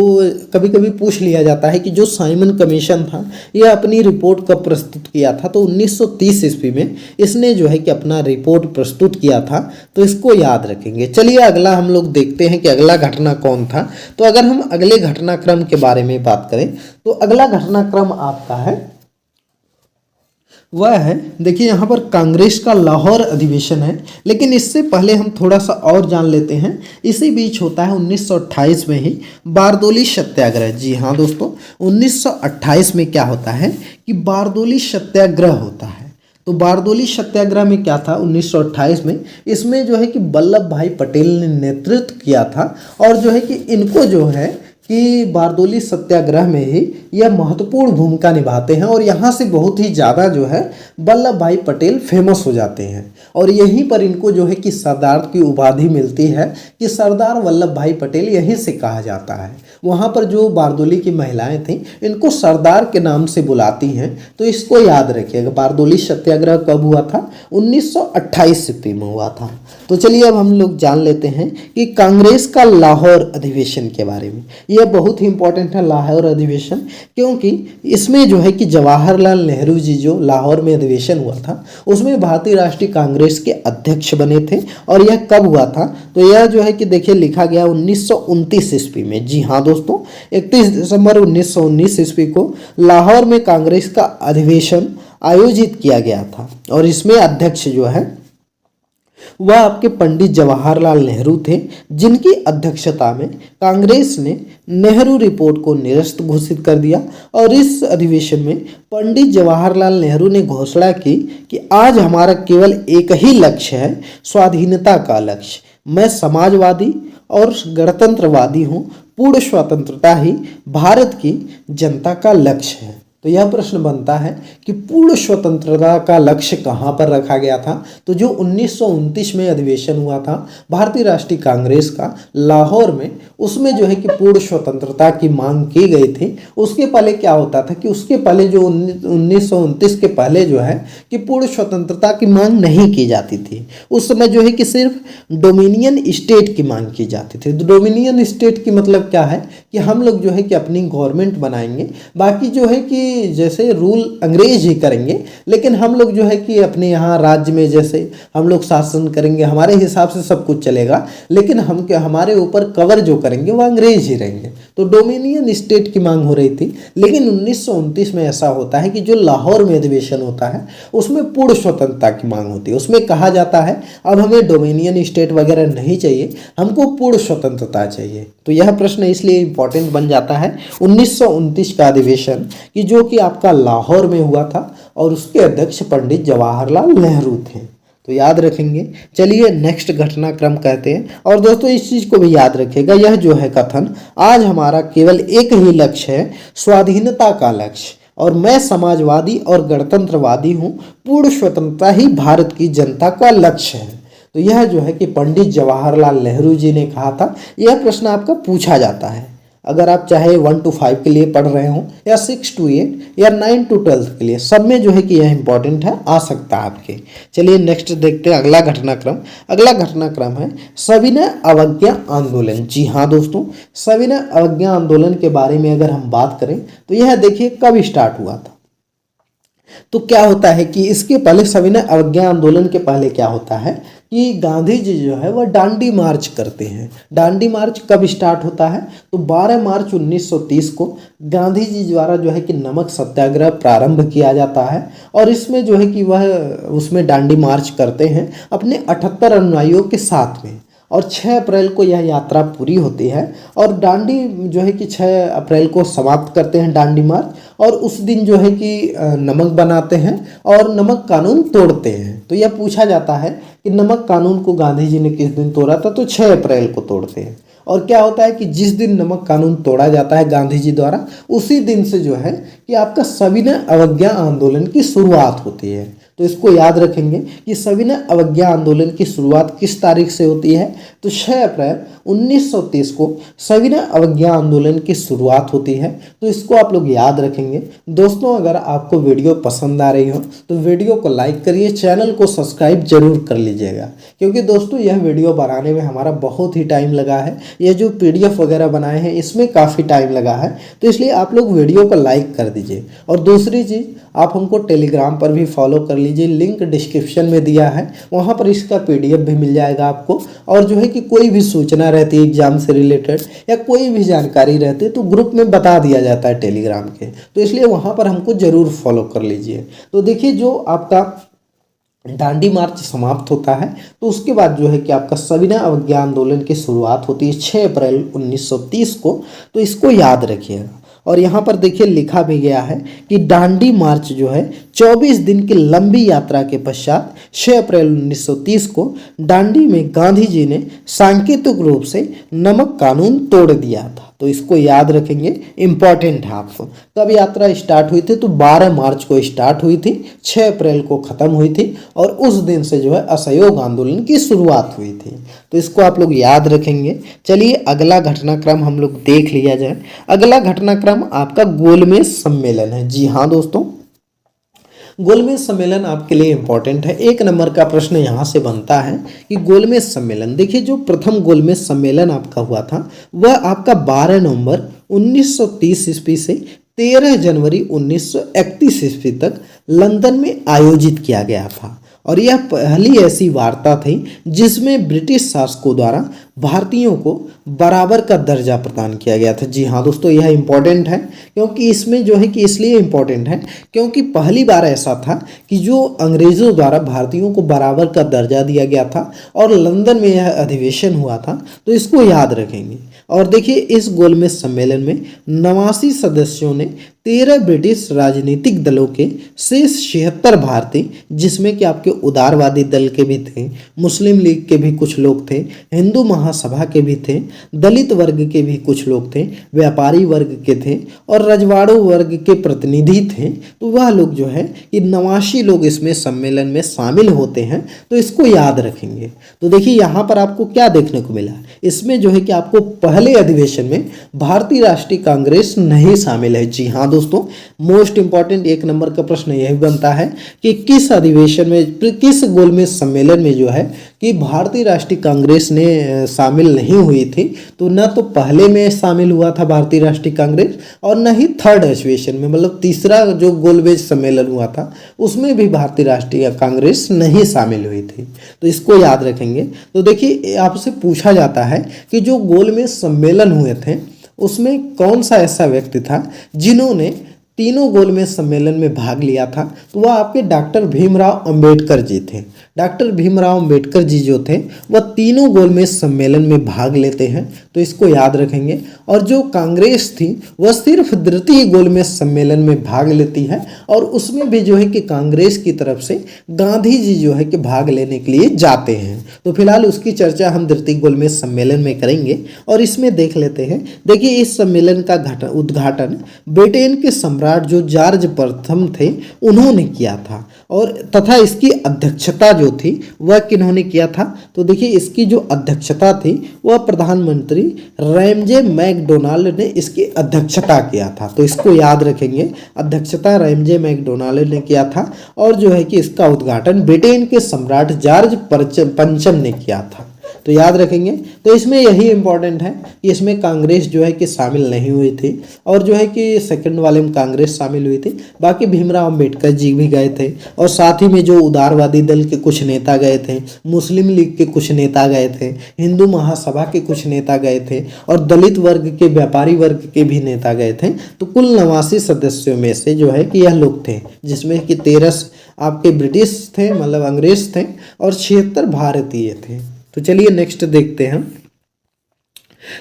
Speaker 1: कभी कभी पूछ लिया जाता है कि जो साइमन कमीशन था यह अपनी रिपोर्ट कब प्रस्तुत किया था? तो 1930 ईस्वी में इसने जो है कि अपना रिपोर्ट प्रस्तुत किया था। तो इसको याद रखेंगे। चलिए अगला हम लोग देखते हैं कि अगला घटना कौन था। तो अगर हम अगले घटनाक्रम के बारे में बात करें तो अगला घटनाक्रम आपका है वह है, देखिए यहाँ पर कांग्रेस का लाहौर अधिवेशन है। लेकिन इससे पहले हम थोड़ा सा और जान लेते हैं। इसी बीच होता है 1928 में ही बारदोली सत्याग्रह। जी हाँ दोस्तों, 1928 में क्या होता है कि बारदोली सत्याग्रह होता है। तो बारदोली सत्याग्रह में क्या था 1928 में? इसमें जो है कि वल्लभ भाई पटेल ने नेतृत्व किया था। और जो है कि इनको जो है कि बारदोली सत्याग्रह में ही यह महत्वपूर्ण भूमिका निभाते हैं। और यहाँ से बहुत ही ज़्यादा जो है वल्लभ भाई पटेल फेमस हो जाते हैं। और यहीं पर इनको जो है कि सरदार की उपाधि मिलती है कि सरदार वल्लभ भाई पटेल, यहीं से कहा जाता है। वहाँ पर जो बारदोली की महिलाएं थीं इनको सरदार के नाम से बुलाती हैं। तो इसको याद रखिएगा। बारदोली सत्याग्रह कब हुआ था? 1928 ईस्वी में हुआ था। तो चलिए अब हम लोग जान लेते हैं कि कांग्रेस का लाहौर अधिवेशन के बारे में। यह बहुत ही इंपॉर्टेंट है लाहौर अधिवेशन, क्योंकि इसमें जो है कि जवाहरलाल नेहरू जी जो लाहौर में अधिवेशन हुआ था उसमें भारतीय राष्ट्रीय कांग्रेस के अध्यक्ष बने थे। और यह कब हुआ था, तो यह जो है कि देखिए लिखा गया 1929 ईस्वी में। जी हाँ दोस्तों, 31 दिसंबर 1919 ईस्वी को लाहौर में कांग्रेस का अधिवेशन आयोजित किया गया था। और इसमें अध्यक्ष जो है वह आपके पंडित जवाहरलाल नेहरू थे, जिनकी अध्यक्षता में कांग्रेस ने नेहरू रिपोर्ट को निरस्त घोषित कर दिया। और इस अधिवेशन में पंडित जवाहरलाल नेहरू ने घोषणा की कि आज हमारा केवल एक ही लक्ष्य है, स्वाधीनता का लक्ष्य। मैं समाजवादी और गणतंत्रवादी हूँ, पूर्ण स्वतंत्रता ही भारत की जनता का लक्ष्य है। तो यह प्रश्न बनता है कि पूर्ण स्वतंत्रता का लक्ष्य कहाँ पर रखा गया था, तो जो 1929 में अधिवेशन हुआ था भारतीय राष्ट्रीय कांग्रेस का लाहौर में, उसमें जो है कि पूर्ण स्वतंत्रता की मांग की गई थी। उसके पहले क्या होता था कि उसके पहले जो 1929 के पहले जो है कि पूर्ण स्वतंत्रता की मांग नहीं की जाती थी। उस समय जो है कि सिर्फ डोमिनियन स्टेट की मांग की जाती थी। डोमिनियन स्टेट की मतलब क्या है कि हम लोग जो है कि अपनी गवर्नमेंट बनाएंगे, बाकी जो है कि जैसे रूल अंग्रेज ही करेंगे, लेकिन हम लोग जो है कि अपने यहाँ राज्य में जैसे हम लोग शासन करेंगे, हमारे हिसाब से सब कुछ चलेगा, लेकिन हम क्या हमारे ऊपर कवर जो करेंगे वो अंग्रेज ही रहेंगे। तो डोमिनियन स्टेट की मांग हो रही थी। लेकिन 1929 में ऐसा होता है कि जो लाहौर में अधिवेशन होता है उसमें पूर्ण स्वतंत्रता की मांग होती है। उसमें कहा जाता है अब हमें डोमिनियन स्टेट वगैरह नहीं चाहिए, हमको पूर्ण स्वतंत्रता चाहिए। तो यह प्रश्न इसलिए इंपॉर्टेंट बन जाता है 1929 का अधिवेशन कि जो कि आपका लाहौर में हुआ था और उसके अध्यक्ष पंडित जवाहरलाल नेहरू थे। तो याद रखेंगे। चलिए नेक्स्ट घटनाक्रम कहते हैं। और दोस्तों इस चीज को भी याद रखिएगा, यह जो है कथन, आज हमारा केवल एक ही लक्ष्य है, स्वाधीनता का लक्ष्य, और मैं समाजवादी और गणतंत्रवादी हूँ, पूर्ण स्वतंत्रता ही भारत की जनता का लक्ष्य है। तो यह जो है कि पंडित जवाहरलाल नेहरू जी ने कहा था। यह प्रश्न आपका पूछा जाता है, अगर आप चाहे 1 to 5 के लिए पढ़ रहे हो या 6 to 8 या 9 to 12 के लिए, सब में जो है कि यह इंपॉर्टेंट है, आ सकता है आपके। चलिए नेक्स्ट देखते हैं अगला घटनाक्रम। अगला घटनाक्रम है सविनय अवज्ञा आंदोलन। जी हाँ दोस्तों, सविनय अवज्ञा आंदोलन के बारे में अगर हम बात करें तो यह देखिए कब स्टार्ट हुआ था। तो क्या होता है कि इसके पहले सविनय अवज्ञा आंदोलन के पहले क्या होता है कि गांधी जी जो है वह डांडी मार्च करते हैं। डांडी मार्च कब स्टार्ट होता है, तो 12 मार्च 1930 को गांधी जी द्वारा जो है कि नमक सत्याग्रह प्रारंभ किया जाता है। और इसमें जो है कि वह उसमें डांडी मार्च करते हैं अपने 78 अनुयायियों के साथ में। और 6 अप्रैल को यह यात्रा पूरी होती है और डांडी जो है कि 6 अप्रैल को समाप्त करते हैं डांडी मार्च। और उस दिन जो है कि नमक बनाते हैं और नमक कानून तोड़ते हैं। तो यह पूछा जाता है कि नमक कानून को गांधी जी ने किस दिन तोड़ा था, तो 6 अप्रैल को तोड़ते हैं। और क्या होता है कि जिस दिन नमक कानून तोड़ा जाता है गांधी जी द्वारा, उसी दिन से जो है कि आपका सविनय अवज्ञा आंदोलन की शुरुआत होती है। तो इसको याद रखेंगे कि सविनय अवज्ञा आंदोलन की शुरुआत किस तारीख से होती है, तो 6 अप्रैल 1930 को सविनय अवज्ञा आंदोलन की शुरुआत होती है। तो इसको आप लोग याद रखेंगे। दोस्तों अगर आपको वीडियो पसंद आ रही हो तो वीडियो को लाइक करिए, चैनल को सब्सक्राइब जरूर कर लीजिएगा, क्योंकि दोस्तों यह वीडियो बनाने में हमारा बहुत ही टाइम लगा है। ये जो PDF वगैरह बनाए हैं इसमें काफ़ी टाइम लगा है, तो इसलिए आप लोग वीडियो को लाइक कर दीजिए। और दूसरी चीज़, आप हमको टेलीग्राम पर भी फॉलो कर लीजिए, लिंक डिस्क्रिप्शन में दिया है, वहाँ पर इसका PDF भी मिल जाएगा आपको। और जो है कि कोई भी सूचना रहती है एग्जाम से रिलेटेड या कोई भी जानकारी रहती है तो ग्रुप में बता दिया जाता है टेलीग्राम के, तो इसलिए वहाँ पर हमको ज़रूर फॉलो कर लीजिए। तो देखिए जो आपका डांडी मार्च समाप्त होता है तो उसके बाद जो है कि आपका सविनय अवज्ञा आंदोलन की शुरुआत होती है 6 अप्रैल 1930 को। तो इसको याद रखिएगा। और यहाँ पर देखिए लिखा भी गया है कि डांडी मार्च जो है 24 दिन की लंबी यात्रा के पश्चात 6 अप्रैल 1930 को डांडी में गांधी जी ने सांकेतिक रूप से नमक कानून तोड़ दिया था। तो इसको याद रखेंगे, इम्पॉर्टेंट है आपको। कब यात्रा स्टार्ट हुई थी, तो 12 मार्च को स्टार्ट हुई थी, 6 अप्रैल को ख़त्म हुई थी और उस दिन से जो है असहयोग आंदोलन की शुरुआत हुई थी। तो इसको आप लोग याद रखेंगे। चलिए अगला घटनाक्रम हम लोग देख लिया जाए। अगला घटनाक्रम आपका गोलमेज सम्मेलन है। जी हाँ दोस्तों, गोलमेज सम्मेलन आपके लिए इंपॉर्टेंट है। 1 नंबर का प्रश्न यहाँ से बनता है कि गोलमेज सम्मेलन, देखिए जो प्रथम गोलमेज सम्मेलन आपका हुआ था वह आपका 12 नवंबर 1930 ईस्वी से 13 जनवरी 1931 ईस्वी तक लंदन में आयोजित किया गया था। और यह पहली ऐसी वार्ता थी जिसमें ब्रिटिश शासकों द्वारा भारतीयों को बराबर का दर्जा प्रदान किया गया था। जी हाँ दोस्तों, यह इम्पोर्टेंट है क्योंकि इसमें जो है कि इसलिए इम्पोर्टेंट है क्योंकि पहली बार ऐसा था कि जो अंग्रेज़ों द्वारा भारतीयों को बराबर का दर्जा दिया गया था और लंदन में यह अधिवेशन हुआ था, तो इसको याद रखेंगे। और देखिए इस गोलमेज सम्मेलन में 89 सदस्यों ने 13 ब्रिटिश राजनीतिक दलों के शेष 76 भारतीय, जिसमें कि आपके उदारवादी दल के भी थे, मुस्लिम लीग के भी कुछ लोग थे, हिंदू महासभा के भी थे, दलित वर्ग के भी कुछ लोग थे, व्यापारी वर्ग के थे और रजवाड़ों वर्ग के प्रतिनिधि थे। तो वह लोग जो है कि 89 लोग इसमें सम्मेलन में शामिल होते हैं, तो इसको याद रखेंगे। तो देखिए यहाँ पर आपको क्या देखने को मिला, इसमें जो है कि आपको पहले अधिवेशन में भारतीय राष्ट्रीय कांग्रेस नहीं शामिल है। जी हाँ दोस्तों, मोस्ट इंपॉर्टेंट 1 नंबर का प्रश्न यही बनता है कि किस अधिवेशन में, किस गोलमेज सम्मेलन में जो है कि भारतीय राष्ट्रीय कांग्रेस ने शामिल नहीं हुई थी। तो न तो पहले में शामिल हुआ था भारतीय राष्ट्रीय कांग्रेस और न ही थर्ड अधिवेशन में, मतलब तीसरा जो गोलमेज सम्मेलन हुआ था उसमें भी भारतीय राष्ट्रीय कांग्रेस नहीं शामिल हुई थी। तो इसको याद रखेंगे। तो देखिए आपसे पूछा जाता है कि जो गोलमेज सम्मेलन हुए थे उसमें कौन सा ऐसा व्यक्ति था जिन्होंने तीनों गोलमेज सम्मेलन में भाग लिया था, तो वह आपके डॉक्टर भीमराव अंबेडकर जी थे। डॉक्टर भीमराव अंबेडकर जी जो थे वह तीनों गोलमेज सम्मेलन में भाग लेते हैं, तो इसको याद रखेंगे। और जो कांग्रेस थी वह सिर्फ द्वितीय गोलमेज सम्मेलन में भाग लेती है और उसमें भी जो है कि कांग्रेस की तरफ से गांधी जी जो है कि भाग लेने के लिए जाते हैं। तो फिलहाल उसकी चर्चा हम द्वितीय गोलमेज सम्मेलन में करेंगे और इसमें देख लेते हैं। देखिए इस सम्मेलन का उद्घाटन ब्रिटेन के सम्राट जो जॉर्ज प्रथम थे उन्होंने किया था और तथा इसकी अध्यक्षता जो थी वह किन्होंने किया था, तो देखिए इसकी जो अध्यक्षता थी वह प्रधानमंत्री रैमजे मैकडोनाल्ड ने इसकी अध्यक्षता किया था। तो इसको याद रखेंगे, अध्यक्षता रैमजे मैकडोनाल्ड ने किया था और जो है कि इसका उद्घाटन ब्रिटेन के सम्राट जॉर्ज पंचम ने किया था। तो याद रखेंगे। तो इसमें यही इंपॉर्टेंट है कि इसमें कांग्रेस जो है कि शामिल नहीं हुई थी और जो है कि सेकंड वाले में कांग्रेस शामिल हुई थी। बाकी भीमराव अंबेडकर जी भी गए थे और साथ ही में जो उदारवादी दल के कुछ नेता गए थे, मुस्लिम लीग के कुछ नेता गए थे, हिंदू महासभा के कुछ नेता गए थे और दलित वर्ग के, व्यापारी वर्ग के भी नेता गए थे। तो कुल 89 सदस्यों में से जो है कि यह लोग थे, जिसमें कि 13 आपके ब्रिटिश थे, मतलब अंग्रेज थे और 76 भारतीय थे। तो चलिए नेक्स्ट देखते हैं।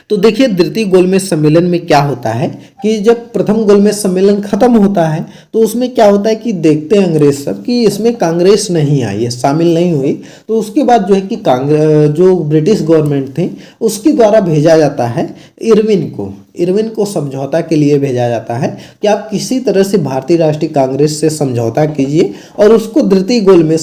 Speaker 1: तो देखिए द्वितीय गोलमेज सम्मेलन में क्या होता है कि जब प्रथम गोलमेज सम्मेलन खत्म होता है तो उसमें क्या होता है कि देखते हैं अंग्रेज सब कि इसमें कांग्रेस नहीं आई है, शामिल नहीं हुई। तो उसके बाद जो है कि जो ब्रिटिश गवर्नमेंट थी उसके द्वारा भेजा जाता है इरविन को समझौता के लिए भेजा जाता है कि आप किसी तरह से भारतीय राष्ट्रीय कांग्रेस से समझौता कीजिए और उसको द्वितीय गोलमेज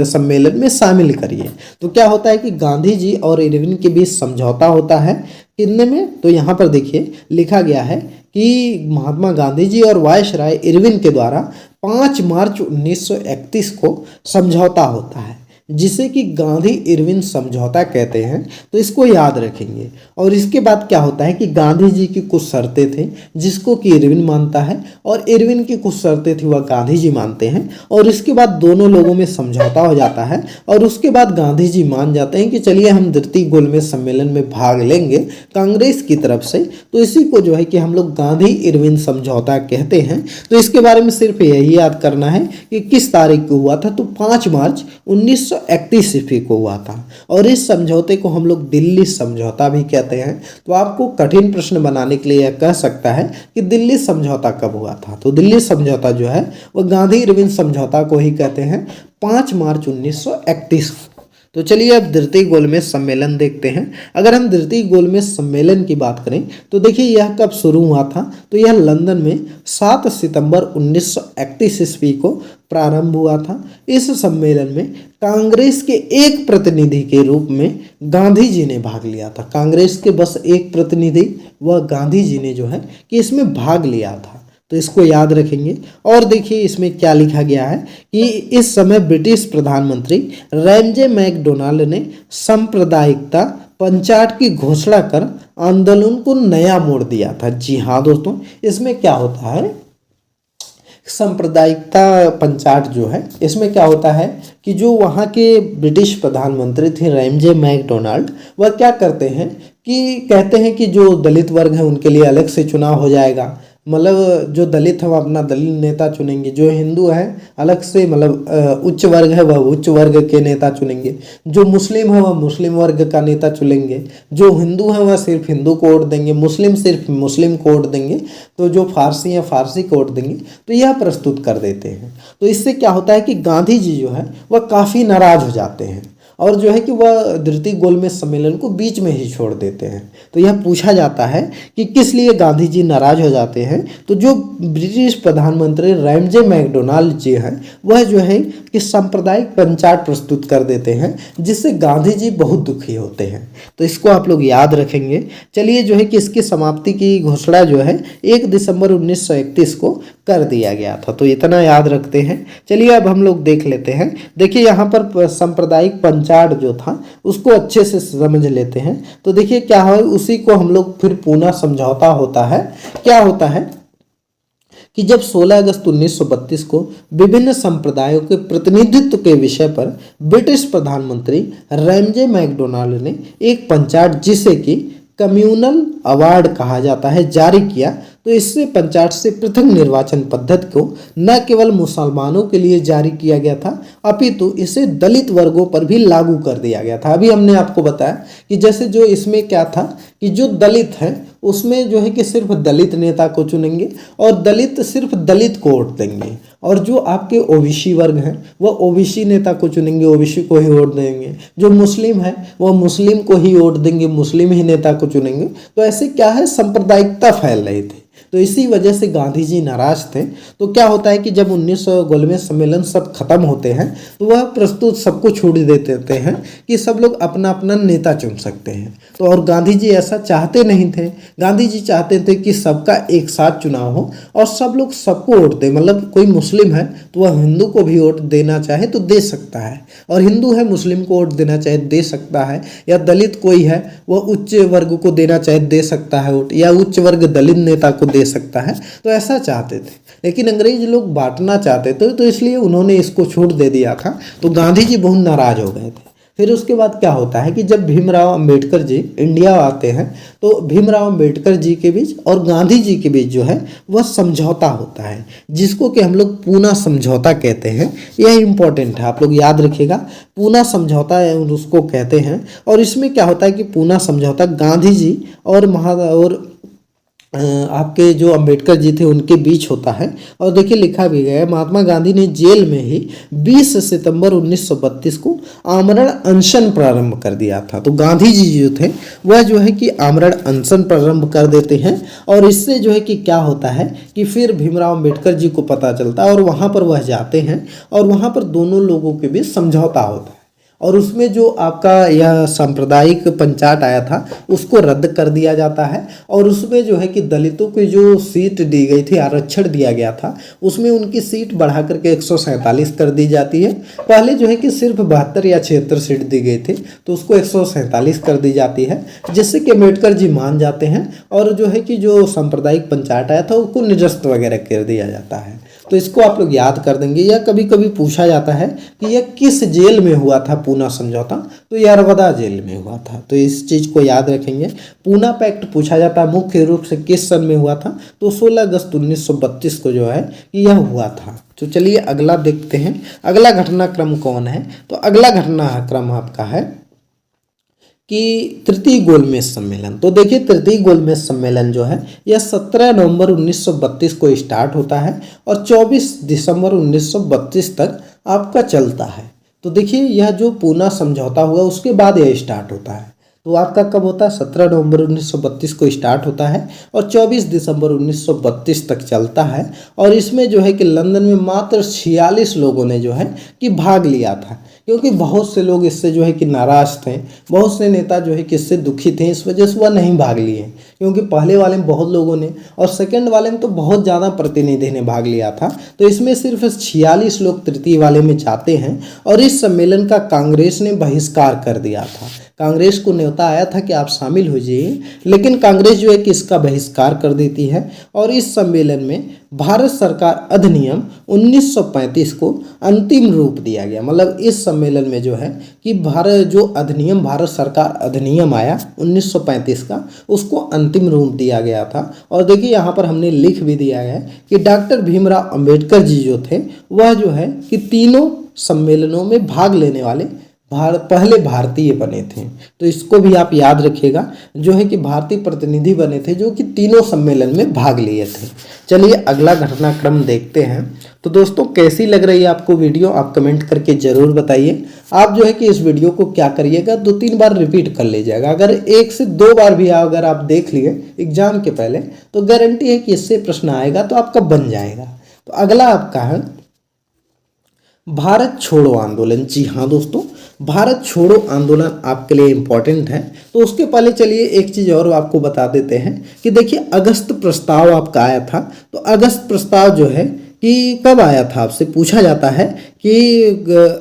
Speaker 1: सम्मेलन में शामिल करिए। तो क्या होता है कि गांधी जी और इरविन के बीच समझौता होता है कितने में, तो यहाँ पर देखिए लिखा गया है कि महात्मा गांधी जी और वायसराय इरविन के द्वारा 5 मार्च 1931 को समझौता होता है, जिसे कि गांधी इरविन समझौता कहते हैं। तो इसको याद रखेंगे। और इसके बाद क्या होता है कि गांधी जी की कुछ शर्तें थी जिसको कि इरविन मानता है और इरविन की कुछ शर्तें थी वह गांधी जी मानते हैं और इसके बाद दोनों लोगों में समझौता हो जाता है और उसके बाद गांधी जी मान जाते हैं कि चलिए हम द्वितीय गोलमेज सम्मेलन में भाग लेंगे कांग्रेस की तरफ से। तो इसी को जो है कि हम लोग गांधी इरविन समझौता कहते हैं। तो इसके बारे में सिर्फ यही याद करना है कि किस तारीख को हुआ था, तो 5 मार्च 1931 ईस्वी को हुआ था और इस समझौते को हम लोग दिल्ली समझौता भी कहते हैं। तो आपको कठिन प्रश्न बनाने के लिए यह कह सकता है कि दिल्ली समझौता कब हुआ था, तो दिल्ली समझौता जो है वह गांधी इरविन समझौता को ही कहते हैं, 5 मार्च 1931। तो चलिए अब द्वितीय गोलमेज सम्मेलन देखते हैं। अगर हम द्वितीय गोलमेज सम्मेलन की बात करें तो देखिए यह कब शुरू हुआ था, तो यह लंदन में 7 सितंबर 1931 ईस्वी को प्रारंभ हुआ था। इस सम्मेलन में कांग्रेस के एक प्रतिनिधि के रूप में गांधी जी ने भाग लिया था। कांग्रेस के बस एक प्रतिनिधि वह गांधी जी ने जो है कि इसमें भाग लिया था। तो तो इसको याद रखेंगे। और देखिए इसमें क्या लिखा गया है कि इस समय ब्रिटिश प्रधानमंत्री रैमजे मैकडोनाल्ड ने सांप्रदायिकता पंचायत की घोषणा कर आंदोलन को नया मोड़ दिया था। जी हाँ दोस्तों, इसमें क्या होता है, सांप्रदायिकता पंचायत जो है, इसमें क्या होता है कि जो वहाँ के ब्रिटिश प्रधानमंत्री थे रैमजे मैकडोनाल्ड, वह क्या करते हैं कि कहते हैं कि जो दलित वर्ग है उनके लिए अलग से चुनाव हो जाएगा। मतलब जो दलित है वह अपना दलित नेता चुनेंगे, जो हिंदू है अलग से, मतलब उच्च वर्ग है वह उच्च वर्ग के नेता चुनेंगे, जो मुस्लिम है वह मुस्लिम वर्ग का नेता चुनेंगे, जो हिंदू है वह सिर्फ हिंदू को वोट देंगे, मुस्लिम सिर्फ मुस्लिम को वोट देंगे, तो जो फारसी है फारसी को वोट देंगे। तो यह प्रस्तुत कर देते हैं। तो इससे क्या होता है कि गांधी जी जो है वह काफ़ी नाराज हो जाते हैं और जो है कि वह द्वितीय गोलमेज सम्मेलन को बीच में ही छोड़ देते हैं। तो यह पूछा जाता है कि किस लिए गांधी जी नाराज हो जाते हैं। तो जो ब्रिटिश प्रधानमंत्री रैमजे मैकडोनाल्ड जी हैं वह जो है कि सांप्रदायिक पंचायत प्रस्तुत कर देते हैं, जिससे गांधी जी बहुत दुखी होते हैं। तो इसको आप लोग याद रखेंगे। चलिए जो है कि इसकी समाप्ति की घोषणा जो है 1 दिसंबर 1931 को कर दिया गया था। तो इतना याद रखते हैं। चलिए अब हम लोग देख लेते हैं। देखिए यहाँ पर सांप्रदायिक पंचायत जो था उसको अच्छे से समझ लेते हैं। तो देखिए क्या है, उसी को हम लोग फिर पूना समझौता होता है। क्या होता है कि जब 16 अगस्त 1932 को विभिन्न संप्रदायों के प्रतिनिधित्व के विषय पर ब्रिटिश प्रधानमंत्री रैमजे मैकडोनाल्ड ने एक पंचायत, जिसे कि कम्युनल अवार्ड कहा जाता है, जारी किया। तो इससे पंचायत से पृथक निर्वाचन पद्धति को न केवल मुसलमानों के लिए जारी किया गया था, अपितु इसे दलित वर्गों पर भी लागू कर दिया गया था। अभी हमने आपको बताया कि जैसे जो इसमें क्या था कि जो दलित है उसमें जो है कि सिर्फ दलित नेता को चुनेंगे और दलित सिर्फ दलित को वोट देंगे, और जो आपके ओबीसी वर्ग हैं वह ओबीसी नेता को चुनेंगे, ओबीसी को ही वोट देंगे, जो मुस्लिम है वह मुस्लिम को ही वोट देंगे, मुस्लिम ही नेता को चुनेंगे। तो ऐसे क्या है, सांप्रदायिकता फैल रही थी। तो इसी वजह से गांधी जी नाराज थे। तो क्या होता है कि जब 1900 गोलमेज सम्मेलन सब खत्म होते हैं तो वह प्रस्तुत सबको छोड़ देते हैं कि सब लोग अपना अपना नेता चुन सकते हैं। तो और गांधी जी ऐसा चाहते नहीं थे। गांधी जी चाहते थे कि सबका एक साथ चुनाव हो और सब लोग सबको वोट दें। मतलब कोई मुस्लिम है तो वह हिंदू को भी वोट देना चाहे तो दे सकता है, और हिंदू है मुस्लिम को वोट देना चाहे दे सकता है, या दलित कोई है वह उच्च वर्ग को देना चाहे दे सकता है वोट, या उच्च वर्ग दलित नेता को दे सकता है। तो ऐसा चाहते थे, लेकिन अंग्रेज लोग बांटना चाहते थे, तो इसलिए उन्होंने इसको छूट दे दिया था। तो गांधी जी बहुत नाराज हो गए थे। फिर उसके बाद क्या होता है कि जब भीमराव अंबेडकर जी इंडिया आते हैं तो भीमराव अंबेडकर जी के बीच और गांधी जी के बीच जो है वह समझौता होता है, जिसको कि हम लोग पूना समझौता कहते हैं। यह इंपॉर्टेंट है, आप लोग याद रखिएगा। पूना समझौता उसको कहते हैं। और इसमें क्या होता है कि पूना समझौता गांधी जी और आपके जो अंबेडकर जी थे उनके बीच होता है। और देखिए लिखा भी गया है, महात्मा गांधी ने जेल में ही 20 सितंबर 1932 को आमरण अनशन प्रारंभ कर दिया था। तो गांधी जी जो थे वह जो है कि आमरण अनशन प्रारंभ कर देते हैं, और इससे जो है कि क्या होता है कि फिर भीमराव अंबेडकर जी को पता चलता है और वहाँ पर वह जाते हैं और वहाँ पर दोनों लोगों के बीच समझौता होता है। और उसमें जो आपका यह सांप्रदायिक पंचायत आया था उसको रद्द कर दिया जाता है, और उसमें जो है कि दलितों की जो सीट दी गई थी, आरक्षण दिया गया था, उसमें उनकी सीट बढ़ा करके 147 कर दी जाती है। पहले जो है कि सिर्फ 72 या 76 सीट दी गई थी, तो उसको 147 कर दी जाती है, जिससे कि अम्बेडकर जी मान जाते हैं। और जो है कि जो सांप्रदायिक पंचायत आया था उसको निरस्त वगैरह कर दिया जाता है। तो इसको आप लोग याद कर देंगे। या कभी कभी पूछा जाता है कि यह किस जेल में हुआ था पूना समझौता, तो यरवदा जेल में हुआ था। तो इस चीज़ को याद रखेंगे। पूना पैक्ट पूछा जाता है मुख्य रूप से किस सन में हुआ था, तो 16 अगस्त 1932 को जो है कि यह हुआ था। तो चलिए अगला देखते हैं, अगला घटनाक्रम कौन है। तो अगला घटनाक्रम आपका है कि तृतीय गोलमेज सम्मेलन। तो देखिए तृतीय गोलमेज सम्मेलन जो है यह 17 नवंबर 1932 को स्टार्ट होता है और 24 दिसंबर 1932 तक आपका चलता है। तो देखिए यह जो पूना समझौता हुआ उसके बाद यह स्टार्ट होता है। तो आपका कब होता है, 17 नवंबर 1932 को स्टार्ट होता है और 24 दिसंबर 1932 तक चलता है। और इसमें जो है कि लंदन में मात्र 46 लोगों ने जो है कि भाग लिया था, क्योंकि बहुत से लोग इससे जो है कि नाराज थे, बहुत से नेता जो है कि इससे दुखी थे, इस वजह से वह नहीं भाग लिए। क्योंकि पहले वाले में बहुत लोगों ने और सेकंड वाले में तो बहुत ज़्यादा प्रतिनिधि ने भाग लिया था। तो इसमें सिर्फ 46 लोग तृतीय वाले में जाते हैं और इस सम्मेलन का कांग्रेस ने बहिष्कार कर दिया था। कांग्रेस को न्योता आया था कि आप शामिल हो जाइए, लेकिन कांग्रेस जो है कि इसका बहिष्कार कर देती है और इस सम्मेलन में भारत सरकार अधिनियम 1935 को अंतिम रूप दिया गया। मतलब इस सम्मेलन में जो है कि भारत सरकार अधिनियम आया 1935 का, उसको अंतिम रूप दिया गया था। और देखिए यहाँ पर हमने लिख भी दिया है कि डॉक्टर भीमराव अंबेडकर जी जो थे वह जो है कि तीनों सम्मेलनों में भाग लेने वाले पहले भारतीय बने थे। तो इसको भी आप याद रखिएगा, जो है कि भारतीय प्रतिनिधि बने थे जो कि तीनों सम्मेलन में भाग लिए थे। चलिए अगला घटनाक्रम देखते हैं। तो दोस्तों कैसी लग रही है आपको वीडियो, आप कमेंट करके ज़रूर बताइए। आप जो है कि इस वीडियो को क्या करिएगा, 2-3 बार रिपीट कर लीजिएगा। अगर 1 से 2 बार भी अगर आप देख लिए एग्जाम के पहले तो गारंटी है कि इससे प्रश्न आएगा तो आपका बन जाएगा। तो अगला आपका है भारत छोड़ो आंदोलन। जी हाँ दोस्तों, भारत छोड़ो आंदोलन आपके लिए इम्पॉर्टेंट है। तो उसके पहले चलिए एक चीज़ और आपको बता देते हैं कि देखिए अगस्त प्रस्ताव आपका आया था। तो अगस्त प्रस्ताव जो है कि कब आया था, आपसे पूछा जाता है कि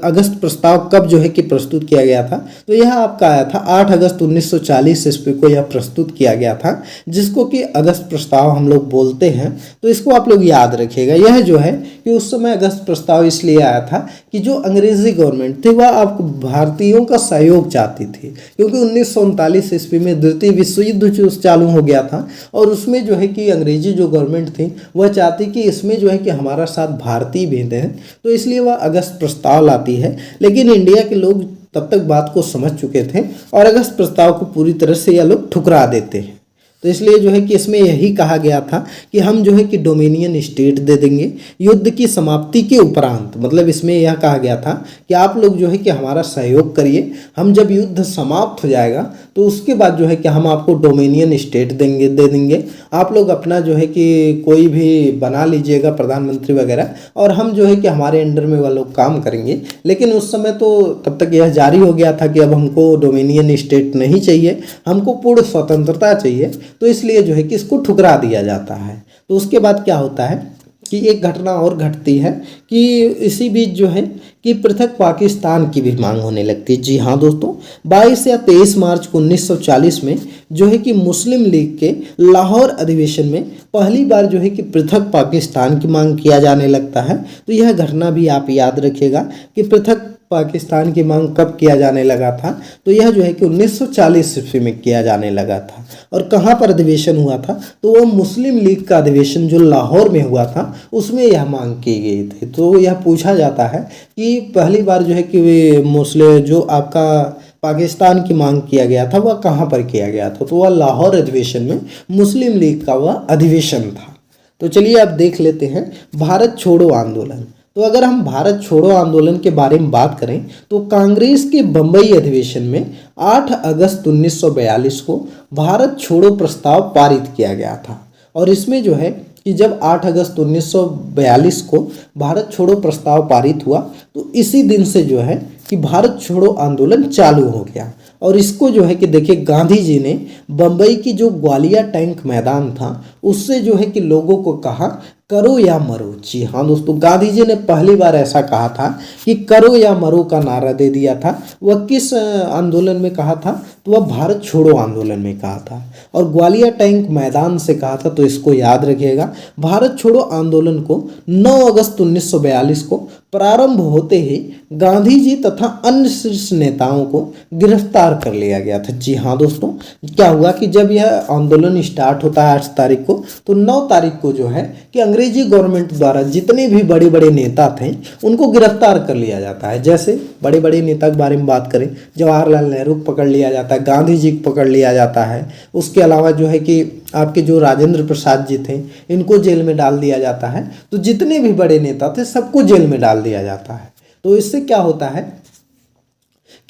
Speaker 1: अगस्त प्रस्ताव कब जो है कि प्रस्तुत किया गया था। तो यह आपका आया था 8 अगस्त 1940 ईस्वी को यह प्रस्तुत किया गया था, जिसको कि अगस्त प्रस्ताव हम लोग बोलते हैं। तो इसको आप लोग याद रखिएगा। यह जो है कि उस समय अगस्त प्रस्ताव इसलिए आया था कि जो अंग्रेजी गवर्नमेंट थी वह आपको भारतीयों का सहयोग चाहती थी, क्योंकि 1939 ईस्वी में द्वितीय विश्व युद्ध जो चालू हो गया था और उसमें जो है कि अंग्रेजी जो गवर्नमेंट थी वह चाहती कि इसमें जो है कि हमारा साथ भारतीय भी हैं। तो इसलिए वह अगस्त प्रस्ताव लाती है। लेकिन इंडिया के लोग तब तक बात को समझ चुके थे और अगस्त प्रस्ताव को पूरी तरह से यह लोग ठुकरा देते हैं। तो इसलिए जो है कि इसमें यही कहा गया था कि हम जो है कि डोमिनियन स्टेट दे देंगे युद्ध की समाप्ति के उपरांत। मतलब इसमें यह कहा गया था कि आप लोग जो है कि हमारा सहयोग करिए, हम जब युद्ध समाप्त हो जाएगा तो उसके बाद जो है कि हम आपको डोमिनियन स्टेट दे देंगे। आप लोग अपना जो है कि कोई भी बना लीजिएगा प्रधानमंत्री वगैरह, और हम जो है कि हमारे अंडर में वह लोग काम करेंगे। लेकिन उस समय तो तब तक यह जारी हो गया था कि अब हमको डोमिनियन स्टेट नहीं चाहिए, हमको पूर्ण स्वतंत्रता चाहिए। तो इसलिए जो है कि इसको ठुकरा दिया जाता है। तो उसके बाद क्या होता है कि एक घटना और घटती है कि इसी बीच जो है कि पृथक पाकिस्तान की भी मांग होने लगती है। जी हाँ दोस्तों, 22 या 23 मार्च 1940 में जो है कि मुस्लिम लीग के लाहौर अधिवेशन में पहली बार जो है कि पृथक पाकिस्तान की मांग किया जाने लगता है। तो यह घटना भी आप याद रखिएगा कि पृथक पाकिस्तान की मांग कब किया जाने लगा था। तो यह जो है कि 1940 ईस्वी में किया जाने लगा था। और कहाँ पर अधिवेशन हुआ था, तो वह मुस्लिम लीग का अधिवेशन जो लाहौर में हुआ था उसमें यह मांग की गई थी। तो यह पूछा जाता है कि पहली बार जो है कि वे मुस्लिम जो आपका पाकिस्तान की मांग किया गया था वह कहाँ पर किया गया था, तो वह लाहौर अधिवेशन में मुस्लिम लीग का वह अधिवेशन था। तो चलिए अब देख लेते हैं भारत छोड़ो आंदोलन। तो अगर हम भारत छोड़ो आंदोलन के बारे में बात करें तो कांग्रेस के बम्बई अधिवेशन में 8 अगस्त 1942 को भारत छोड़ो प्रस्ताव पारित किया गया था। और इसमें जो है कि जब 8 अगस्त 1942 को भारत छोड़ो प्रस्ताव पारित हुआ तो इसी दिन से जो है कि भारत छोड़ो आंदोलन चालू हो गया। और इसको जो है कि देखिए गांधी जी ने बम्बई की जो ग्वालिया टैंक मैदान था उससे जो है कि लोगों को कहा करो या मरो। जी हाँ दोस्तों, गांधी जी ने पहली बार ऐसा कहा था कि करो या मरो का नारा दे दिया था। वह किस आंदोलन में कहा था, तो वह भारत छोड़ो आंदोलन में कहा था और ग्वालियर टैंक मैदान से कहा था। तो इसको याद रखिएगा। भारत छोड़ो आंदोलन को 9 अगस्त 1942 को प्रारंभ होते ही गांधी जी तथा अन्य शीर्ष नेताओं को गिरफ्तार कर लिया गया था। जी हाँ दोस्तों, क्या हुआ कि जब यह आंदोलन स्टार्ट होता है 8 तारीख को, तो 9 तारीख को जो है कि अंग्रेजी गवर्नमेंट द्वारा जितने भी बड़े बड़े नेता थे उनको गिरफ्तार कर लिया जाता है। जैसे बड़े बड़े नेता के बारे में बात करें, जवाहरलाल नेहरू को पकड़ लिया जाता है, गांधी जी को पकड़ लिया जाता है। उसके अलावा जो है कि आपके जो राजेंद्र प्रसाद जी थे इनको जेल में डाल दिया जाता है। तो जितने भी बड़े नेता थे सबको जेल में डाल दिया जाता है। तो इससे क्या होता है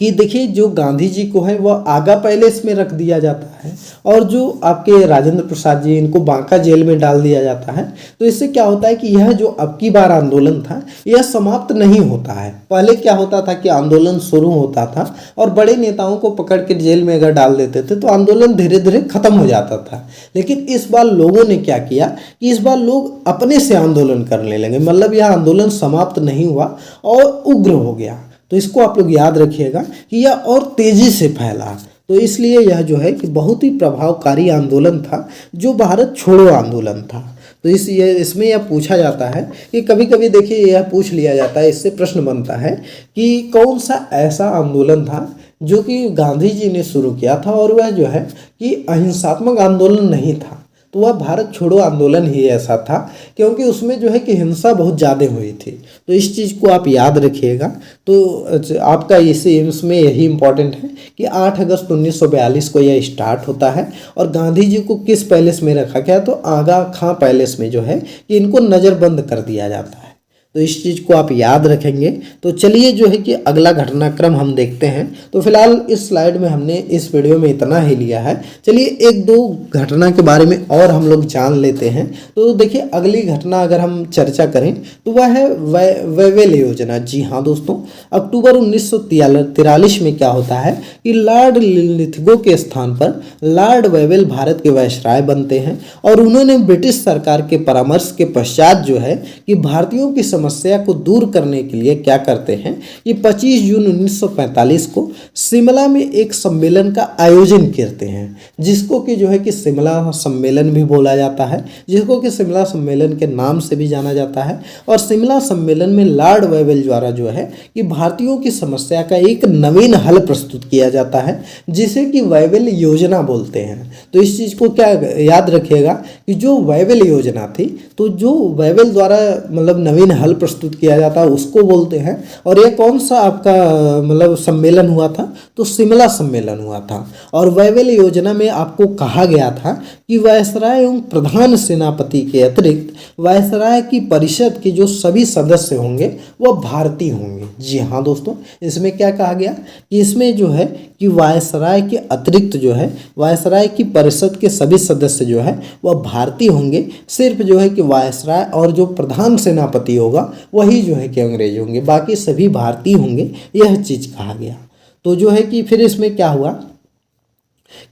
Speaker 1: कि देखिए जो गांधी जी को है वह आगा पैलेस में रख दिया जाता है और जो आपके राजेंद्र प्रसाद जी इनको बांका जेल में डाल दिया जाता है। तो इससे क्या होता है कि यह जो अब की बार आंदोलन था यह समाप्त नहीं होता है। पहले क्या होता था कि आंदोलन शुरू होता था और बड़े नेताओं को पकड़ के जेल में अगर डाल देते थे तो आंदोलन धीरे धीरे खत्म हो जाता था। लेकिन इस बार लोगों ने क्या किया कि इस बार लोग अपने से आंदोलन करने लगे, मतलब यह आंदोलन समाप्त नहीं हुआ और उग्र हो गया। तो इसको आप लोग याद रखिएगा कि यह और तेजी से फैला। तो इसलिए यह जो है कि बहुत ही प्रभावकारी आंदोलन था जो भारत छोड़ो आंदोलन था। तो इसमें यह पूछा जाता है कि कभी कभी देखिए यह पूछ लिया जाता है, इससे प्रश्न बनता है कि कौन सा ऐसा आंदोलन था जो कि गांधी जी ने शुरू किया था और वह जो है कि अहिंसात्मक आंदोलन नहीं था। तो वह भारत छोड़ो आंदोलन ही ऐसा था क्योंकि उसमें जो है कि हिंसा बहुत ज़्यादा हुई थी। तो इस चीज़ को आप याद रखिएगा। तो आपका इसमें यही इम्पॉर्टेंट है कि 8 अगस्त 1942 को यह स्टार्ट होता है और गांधी जी को किस पैलेस में रखा गया, तो आगा खां पैलेस में जो है कि इनको नज़रबंद कर दिया जाता है। तो इस चीज़ को आप याद रखेंगे। तो चलिए जो है कि अगला घटनाक्रम हम देखते हैं। तो फिलहाल इस स्लाइड में हमने इस वीडियो में इतना ही लिया है। चलिए एक दो घटना के बारे में और हम लोग जान लेते हैं। तो देखिए अगली घटना अगर हम चर्चा करें तो वह है वेवेल योजना। जी हाँ दोस्तों, अक्टूबर 1943 में क्या होता है कि लॉर्ड लिथगो के स्थान पर लॉर्ड वेवेल भारत के वायसराय बनते हैं और उन्होंने ब्रिटिश सरकार के परामर्श के पश्चात जो है कि भारतीयों की समस्या को दूर करने के लिए क्या करते हैं कि 25 जून 1945 को शिमला में एक सम्मेलन का आयोजन करते हैं, जिसको कि जो है कि शिमला सम्मेलन भी बोला जाता है, जिसको कि शिमला सम्मेलन के नाम से भी जाना जाता है। और शिमला सम्मेलन में लॉर्ड वेवेल द्वारा जो है कि भारतीयों की समस्या का एक नवीन हल प्रस्तुत किया जाता है, जिसे कि वेवेल योजना बोलते हैं। तो इस चीज़ को क्या याद रखिएगा कि जो वेवेल योजना थी, तो जो वेवेल द्वारा मतलब नवीन हल प्रस्तुत किया जाता है उसको बोलते हैं। और ये कौन सा आपका मतलब सम्मेलन हुआ था, तो शिमला सम्मेलन हुआ था। और वेवेल योजना में आपको कहा गया था कि वायसराय एवं प्रधान सेनापति के अतिरिक्त वायसराय की परिषद के जो सभी सदस्य होंगे वह भारतीय होंगे। जी हाँ दोस्तों, इसमें क्या कहा गया कि इसमें जो है कि वायसराय के अतिरिक्त जो है वायसराय की परिषद के सभी सदस्य जो है वह भारतीय होंगे। सिर्फ जो है कि वायसराय और जो प्रधान सेनापति होगा वही जो है कि अंग्रेज होंगे, बाकी सभी भारतीय होंगे, यह चीज़ कहा गया। तो जो है कि फिर इसमें क्या हुआ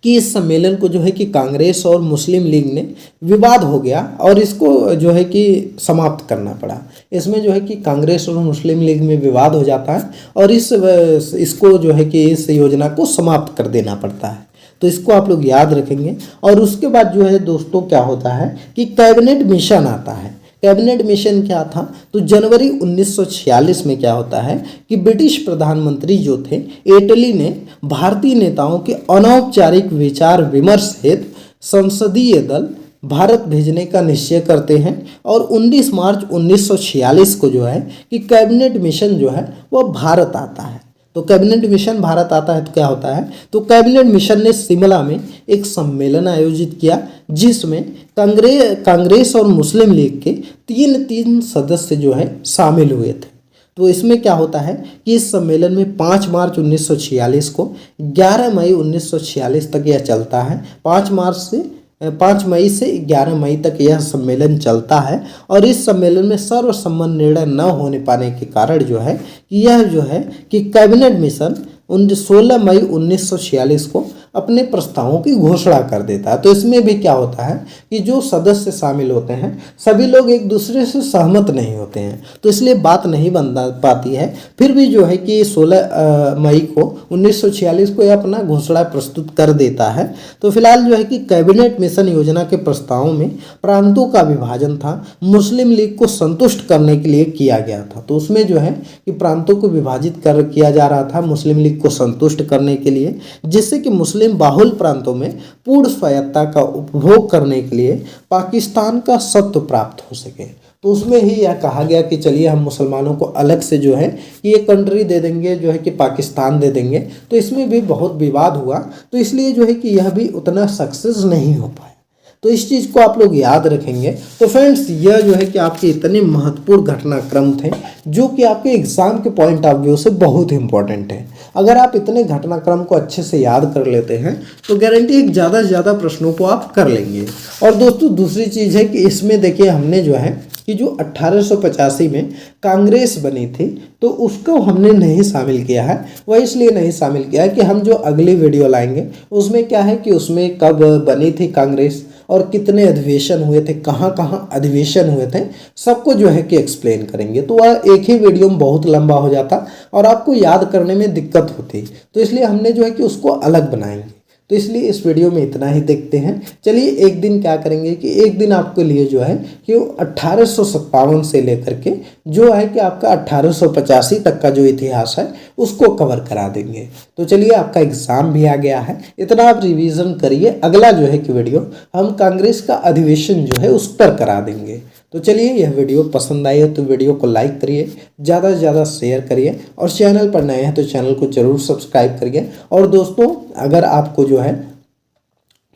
Speaker 1: कि इस सम्मेलन को जो है कि कांग्रेस और मुस्लिम लीग ने विवाद हो गया और इसको जो है कि समाप्त करना पड़ा। इसमें जो है कि कांग्रेस और मुस्लिम लीग में विवाद हो जाता है और इसको जो है कि इस योजना को समाप्त कर देना पड़ता है। तो इसको आप लोग याद रखेंगे। और उसके बाद जो है दोस्तों क्या होता है कि कैबिनेट मिशन आता है। कैबिनेट मिशन क्या था, तो जनवरी 1946 में क्या होता है कि ब्रिटिश प्रधानमंत्री जो थे एटली ने भारतीय नेताओं के अनौपचारिक विचार विमर्श हेतु संसदीय दल भारत भेजने का निश्चय करते हैं। और 19 मार्च 1946 को जो है कि कैबिनेट मिशन जो है वह भारत आता है। तो कैबिनेट मिशन भारत आता है तो क्या होता है, तो कैबिनेट मिशन ने शिमला में एक सम्मेलन आयोजित किया जिसमें कांग्रेस और मुस्लिम लीग के तीन सदस्य जो है शामिल हुए थे। तो इसमें क्या होता है कि इस सम्मेलन में 5 मार्च 1946 को 11 मई 1946 तक यह चलता है। 5 मई से 11 मई तक यह सम्मेलन चलता है। और इस सम्मेलन में सर्वसम्मत निर्णय न होने पाने के कारण जो है कि यह जो है कि कैबिनेट मिशन 16 मई 1946 को अपने प्रस्तावों की घोषणा कर देता है। तो इसमें भी क्या होता है कि जो सदस्य शामिल होते हैं सभी लोग एक दूसरे से सहमत नहीं होते हैं, तो इसलिए बात नहीं बन पाती है। फिर भी जो है कि 16 मई को 1946 को यह अपना घोषणा प्रस्तुत कर देता है। तो फिलहाल जो है कि कैबिनेट मिशन योजना के प्रस्तावों में प्रांतों का विभाजन था, मुस्लिम लीग को संतुष्ट करने के लिए किया गया था। तो उसमें जो है कि प्रांतों को विभाजित किया जा रहा था मुस्लिम लीग को संतुष्ट करने के लिए, जिससे कि मुस्लिम बाहुल प्रांतों में पूर्ण स्वायत्तता का उपभोग करने के लिए पाकिस्तान का सत्व प्राप्त हो सके। तो उसमें ही यह कहा गया कि चलिए हम मुसलमानों को अलग से जो है कि ये कंट्री दे देंगे, जो है कि पाकिस्तान दे देंगे। तो इसमें भी बहुत विवाद हुआ, तो इसलिए जो है कि यह भी उतना सक्सेस नहीं हो पाया। तो इस चीज़ को आप लोग याद रखेंगे। तो फ्रेंड्स यह जो है कि आपके इतने महत्वपूर्ण घटनाक्रम थे जो कि आपके एग्जाम के पॉइंट ऑफ व्यू से बहुत इंपॉर्टेंट है। अगर आप इतने घटनाक्रम को अच्छे से याद कर लेते हैं तो गारंटी एक ज़्यादा से ज़्यादा प्रश्नों को आप कर लेंगे। और दोस्तों दूसरी चीज़ है कि इसमें देखिए हमने जो है कि जो 1885 में कांग्रेस बनी थी तो उसको हमने नहीं शामिल किया है। वह इसलिए नहीं शामिल किया है कि हम जो अगली वीडियो लाएंगे उसमें क्या है कि उसमें कब बनी थी कांग्रेस और कितने अधिवेशन हुए थे, कहाँ कहाँ अधिवेशन हुए थे, सबको जो है कि एक्सप्लेन करेंगे। तो वह एक ही वीडियो में बहुत लंबा हो जाता और आपको याद करने में दिक्कत होती, तो इसलिए हमने जो है कि उसको अलग बनाएंगे। तो इसलिए इस वीडियो में इतना ही देखते हैं। चलिए एक दिन क्या करेंगे कि एक दिन आपके लिए जो है कि 1857 से लेकर के जो है कि आपका 1885 तक का जो इतिहास है उसको कवर करा देंगे। तो चलिए आपका एग्ज़ाम भी आ गया है, इतना आप रिवीजन करिए। अगला जो है कि वीडियो हम कांग्रेस का अधिवेशन जो है उस पर करा देंगे। तो चलिए यह वीडियो पसंद आई है तो वीडियो को लाइक करिए, ज़्यादा से ज़्यादा शेयर करिए और चैनल पर नए हैं तो चैनल को ज़रूर सब्सक्राइब करिए। और दोस्तों अगर आपको जो है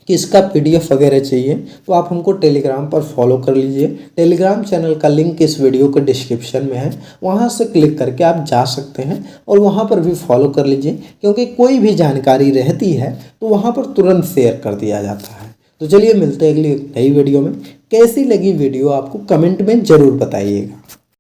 Speaker 1: कि इसका PDF वगैरह चाहिए तो आप हमको टेलीग्राम पर फॉलो कर लीजिए। टेलीग्राम चैनल का लिंक इस वीडियो के डिस्क्रिप्शन में है, वहाँ से क्लिक करके आप जा सकते हैं और वहाँ पर भी फॉलो कर लीजिए, क्योंकि कोई भी जानकारी रहती है तो वहाँ पर तुरंत शेयर कर दिया जाता है। तो चलिए मिलते हैं अगली नई वीडियो में। कैसी लगी वीडियो आपको कमेंट में ज़रूर बताइएगा।